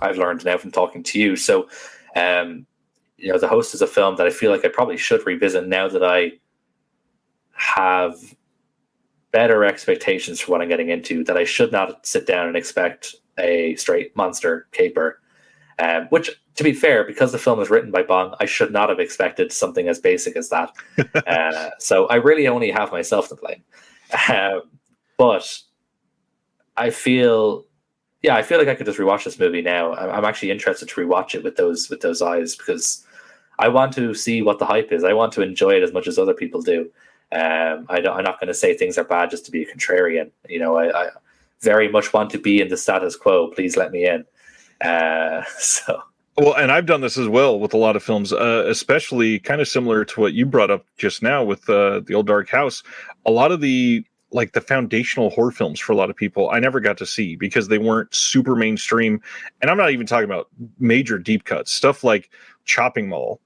I've learned now from talking to you. So, The Host is a film that I feel like I probably should revisit now that I have better expectations for what I'm getting into, that I should not sit down and expect a straight monster caper. Which, to be fair, because the film is written by Bong, I should not have expected something as basic as that. So I really only have myself to blame. But I feel like I could just rewatch this movie now. I'm actually interested to rewatch it with those eyes because I want to see what the hype is. I want to enjoy it as much as other people do. I'm not going to say things are bad just to be a contrarian. I very much want to be in the status quo. Please let me in. Well, and I've done this as well with a lot of films, especially kind of similar to what you brought up just now with The Old Dark House. A lot of the foundational horror films for a lot of people, I never got to see because they weren't super mainstream. And I'm not even talking about major deep cuts, stuff like Chopping Mall.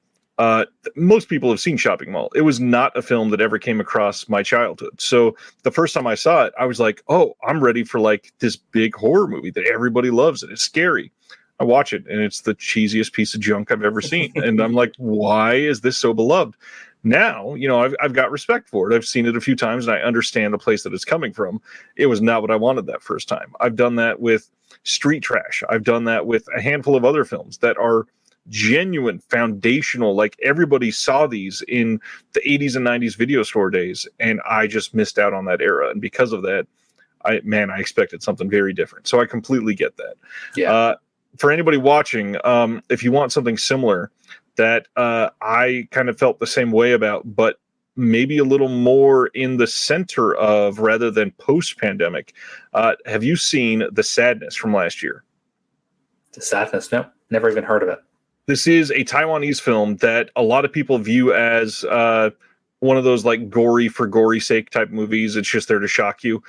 Most people have seen Chopping Mall. It was not a film that ever came across my childhood. So the first time I saw it, I was like, oh, I'm ready for like this big horror movie that everybody loves and it's scary. I watch it and it's the cheesiest piece of junk I've ever seen. And I'm like, why is this so beloved? Now, I've got respect for it. I've seen it a few times and I understand the place that it's coming from. It was not what I wanted that first time. I've done that with Street Trash. I've done that with a handful of other films that are genuine, foundational, like everybody saw these in the 80s and 90s video store days, and I just missed out on that era. And because of that, I expected something very different. So I completely get that. Yeah. For anybody watching, if you want something similar that I kind of felt the same way about, but maybe a little more in the center of rather than post-pandemic, have you seen The Sadness from last year? The Sadness? No, never even heard of it. This is a Taiwanese film that a lot of people view as one of those like gory for gory sake type movies. It's just there to shock you.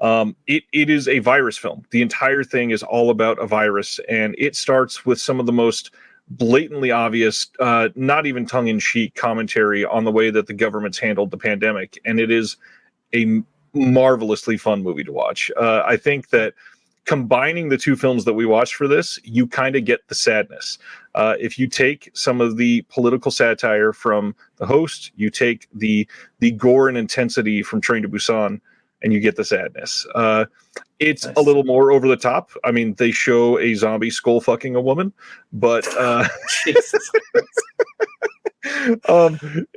It is a virus film. The entire thing is all about a virus, and it starts with some of the most blatantly obvious, not even tongue-in-cheek commentary on the way that the government's handled the pandemic, and it is a marvelously fun movie to watch. I think that combining the two films that we watched for this, you kind of get the sadness. If you take some of the political satire from The Host, you take the gore and intensity from Train to Busan, and you get the sadness. It's nice. A little more over the top. I mean, they show a zombie skull fucking a woman, but Jesus.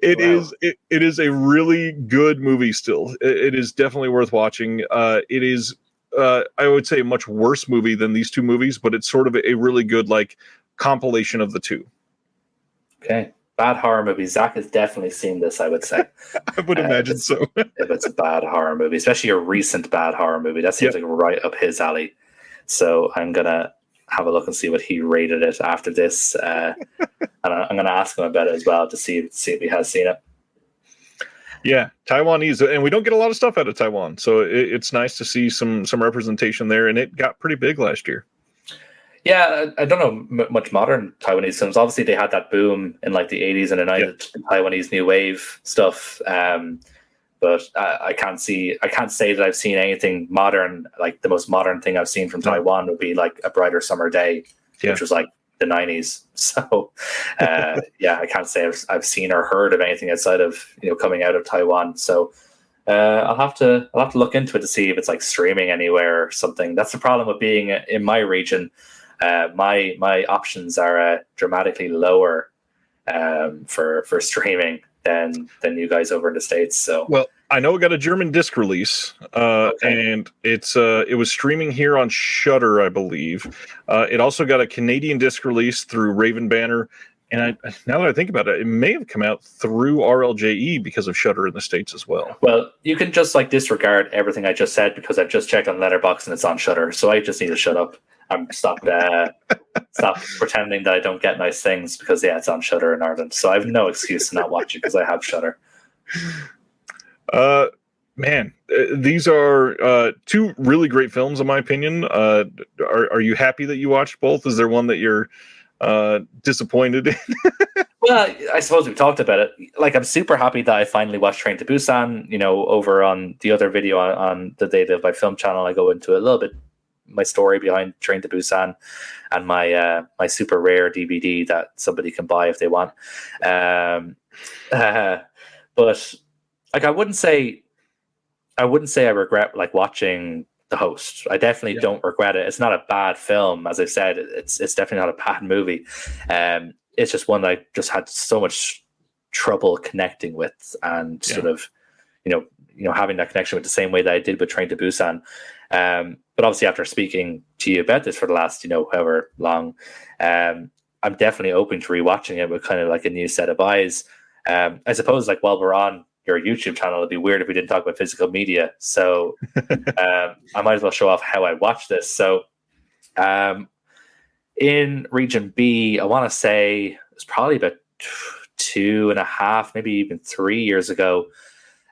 it is a really good movie still. It is definitely worth watching. It is I would say a much worse movie than these two movies, but it's sort of a really good like compilation of the two. Okay. Bad horror movie. Zach has definitely seen this, I would say. I would imagine so. If it's a bad horror movie, especially a recent bad horror movie, that seems like right up his alley. So I'm going to have a look and see what he rated it after this. And I'm going to ask him about it as well to see if he has seen it. Yeah, Taiwanese. And we don't get a lot of stuff out of Taiwan. So it's nice to see some representation there. And it got pretty big last year. Yeah, I don't know much modern Taiwanese films. Obviously, they had that boom in like the 80s and the 90s, Taiwanese new wave stuff. But I can't say that I've seen anything modern. Like the most modern thing I've seen from Taiwan would be like A Brighter Summer Day, which was like the 90s. So, I can't say I've seen or heard of anything outside of coming out of Taiwan. So. I'll have to look into it to see if it's like streaming anywhere or something. That's the problem with being in my region. My options are dramatically lower for streaming than you guys over in the States. So well, I know it got a German disc release, and it was streaming here on Shudder, I believe. It also got a Canadian disc release through Raven Banner. And now that I think about it, it may have come out through RLJE because of Shudder in the States as well. Well, you can just like disregard everything I just said because I've just checked on Letterboxd and it's on Shudder. So I just need to shut up and stop pretending that I don't get nice things because it's on Shudder in Ireland. So I have no excuse to not watch it because I have Shudder. Man, these are two really great films in my opinion. Are you happy that you watched both? Is there one that you're disappointed in? Well, I suppose we've talked about it. Like, I'm super happy that I finally watched Train to Busan. Over on the other video on the They Live by Film channel, I go into a little bit my story behind Train to Busan and my my super rare DVD that somebody can buy if they want. But like, I wouldn't say I regret like watching The Host. I definitely don't regret it. It's not a bad film, as I said. It's definitely not a bad movie. It's just one that I just had so much trouble connecting with, and sort of, having that connection with the same way that I did with Train to Busan. But obviously, after speaking to you about this for the last, however long, I'm definitely open to rewatching it with kind of like a new set of eyes. I suppose, like, while we're on your YouTube channel, it'd be weird if we didn't talk about physical media. So I might as well show off how I watched this. So in Region B, I want to say it's probably about 2.5, maybe even 3 years ago.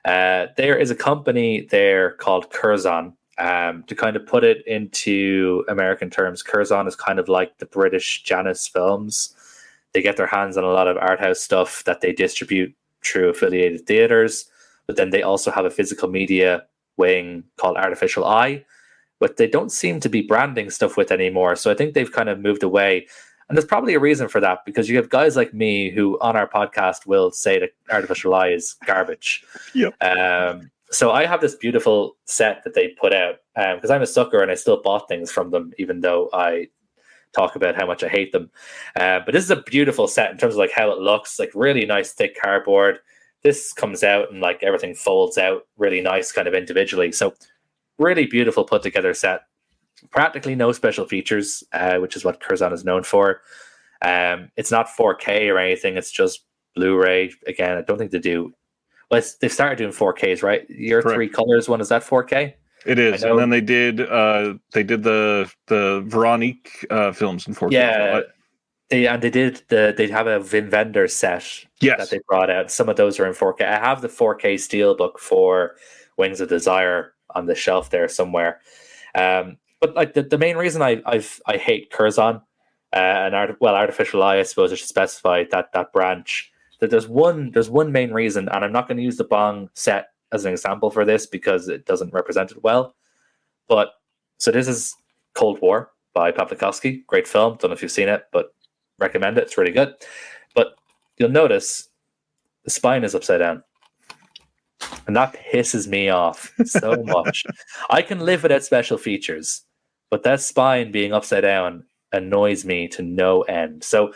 There is a company there called Curzon. To kind of put it into American terms, Curzon is kind of like the British Janus Films. They get their hands on a lot of art house stuff that they distribute through affiliated theaters, but then they also have a physical media wing called Artificial Eye, but they don't seem to be branding stuff with anymore. So I think they've kind of moved away. And there's probably a reason for that, because you have guys like me who on our podcast will say that Artificial Eye is garbage. Yep. So I have this beautiful set that they put out because I'm a sucker and I still bought things from them, even though I talk about how much I hate them. But this is a beautiful set in terms of like how it looks, like really nice thick cardboard. This comes out and like everything folds out really nice kind of individually. So really beautiful put together set. Practically no special features, which is what Curzon is known for. It's not 4K or anything. It's just Blu-ray. Again, I don't think they do. Well, they've started doing 4Ks, right? Your Correct. 3 colors one, is that 4K? It is, and then they did the Veronique films in 4K. Yeah, They have a Vin Vendor set that they brought out. Some of those are in 4K. I have the 4K steelbook for Wings of Desire on the shelf there somewhere. But like the main reason I hate Curzon and Artificial Eye, I suppose I should specify that branch. That there's one main reason, and I'm not going to use the Bong set as an example for this because it doesn't represent it well. But so this is Cold War by Pawlikowski. Great film. Don't know if you've seen it, but recommend it. It's really good. But you'll notice the spine is upside down. And that pisses me off so much. I can live without special features, but that spine being upside down annoys me to no end. So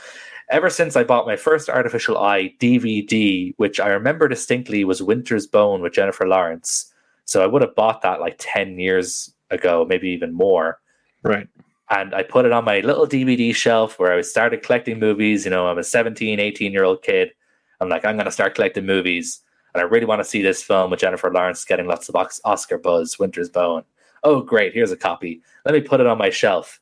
ever since I bought my first Artificial Eye DVD, which I remember distinctly was Winter's Bone with Jennifer Lawrence. So I would have bought that like 10 years ago, maybe even more. Right. And I put it on my little DVD shelf where I started collecting movies. You know, I'm a 17, 18-year-old kid. I'm like, I'm going to start collecting movies. And I really want to see this film with Jennifer Lawrence getting lots of Oscar buzz, Winter's Bone. Oh, great. Here's a copy. Let me put it on my shelf.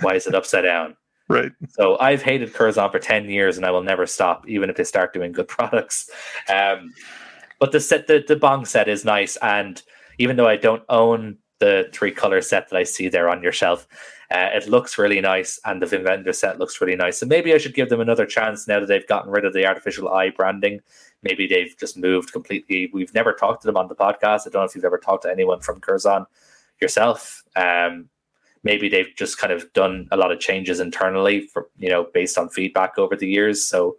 Why is it upside down? Right. So I've hated Curzon for 10 years and I will never stop, even if they start doing good products. But the Bong set is nice. And even though I don't own the 3-color set that I see there on your shelf, it looks really nice, and the Vin Vendor set looks really nice. So maybe I should give them another chance now that they've gotten rid of the Artificial Eye branding. Maybe they've just moved completely. We've never talked to them on the podcast. I don't know if you've ever talked to anyone from Curzon yourself. Maybe they've just kind of done a lot of changes internally for, based on feedback over the years. So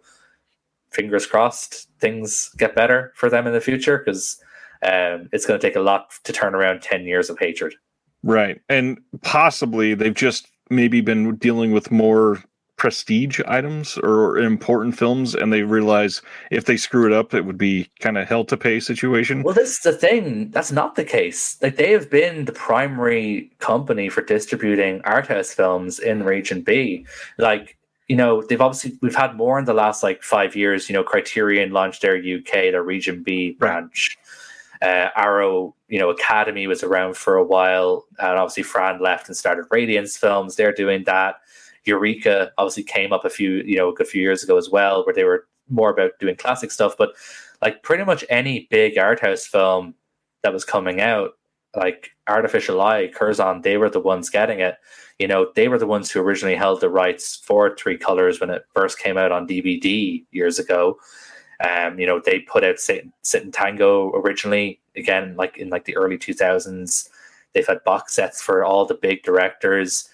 fingers crossed things get better for them in the future, because it's going to take a lot to turn around 10 years of hatred. Right. And possibly they've just maybe been dealing with more prestige items or important films, and they realize if they screw it up, it would be kind of hell to pay situation. Well, this is the thing. That's not the case. Like, they have been the primary company for distributing art house films in Region B. Like, we've had more in the last 5 years. Criterion launched their UK, their Region B branch. Arrow, Academy was around for a while, and obviously Fran left and started Radiance Films. They're doing that. Eureka obviously came up a good few years ago as well, where they were more about doing classic stuff. But pretty much any big art house film that was coming out, like Artificial Eye, Curzon, they were the ones getting it. They were the ones who originally held the rights for 3 Colors when it first came out on DVD years ago. They put out Sit and Tango originally, again, in the early 2000s. They've had box sets for all the big directors.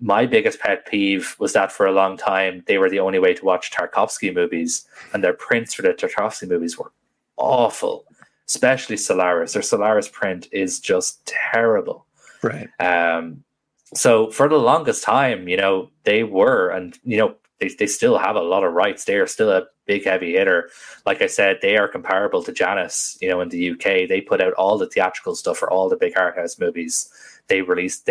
My biggest pet peeve was that for a long time, they were the only way to watch Tarkovsky movies, and their prints for the Tarkovsky movies were awful, especially Solaris. Their Solaris print is just terrible. Right. So for the longest time, they were, and, they still have a lot of rights. They are still a big heavy hitter. Like I said, they are comparable to Janus, in the UK. They put out all the theatrical stuff for all the big art house movies. They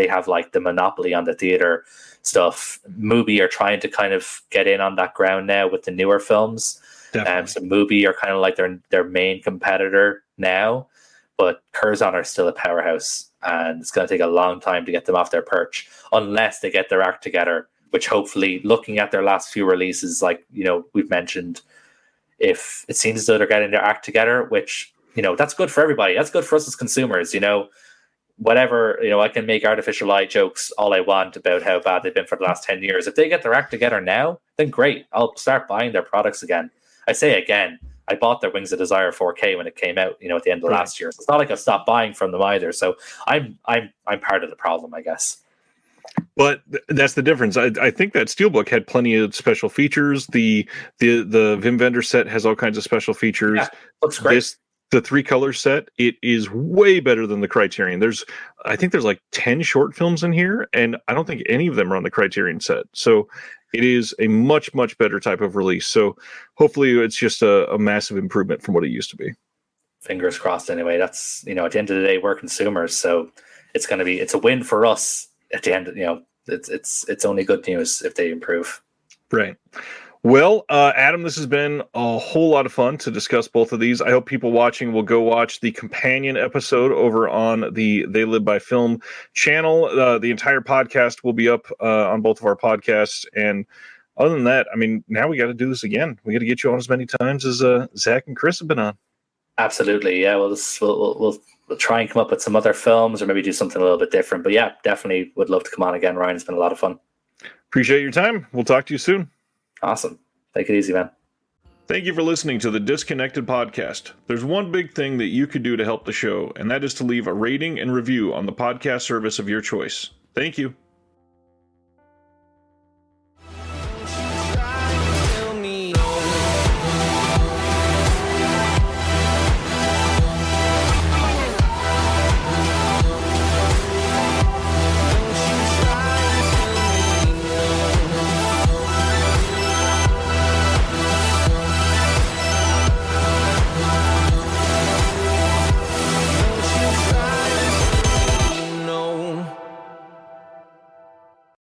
have the monopoly on the theater stuff. Mubi are trying to kind of get in on that ground now with the newer films. So Mubi are kind of their main competitor now, but Curzon are still a powerhouse, and it's going to take a long time to get them off their perch unless they get their act together, which hopefully, looking at their last few releases, we've mentioned, if it seems as though they're getting their act together, which, that's good for everybody. That's good for us as consumers, whatever, I can make Artificial Eye jokes all I want about how bad they've been for the last 10 years. If they get their act together now, then great. I'll start buying their products again. I say again, I bought their Wings of Desire 4K when it came out, at the end of last year. So it's not like I've stopped buying from them either. So I'm part of the problem, I guess. But that's the difference. I think that Steelbook had plenty of special features. The Vim Vendor set has all kinds of special features. Yeah, looks great. The 3 Color set, it is way better than the Criterion. I think there's 10 short films in here, and I don't think any of them are on the Criterion set. So it is a much, much better type of release. So hopefully it's just a massive improvement from what it used to be. Fingers crossed anyway. That's, at the end of the day, we're consumers. So it's a win for us at the end. It's only good news if they improve. Right. Well, Adam, this has been a whole lot of fun to discuss both of these. I hope people watching will go watch the companion episode over on the They Live by Film channel. The entire podcast will be up on both of our podcasts. And other than that, I mean, now we got to do this again. We got to get you on as many times as Zach and Chris have been on. Absolutely, yeah. We'll try and come up with some other films or maybe do something a little bit different. But yeah, definitely would love to come on again, Ryan. It's been a lot of fun. Appreciate your time. We'll talk to you soon. Awesome. Take it easy, man. Thank you for listening to the Disconnected Podcast. There's one big thing that you could do to help the show, and that is to leave a rating and review on the podcast service of your choice. Thank you.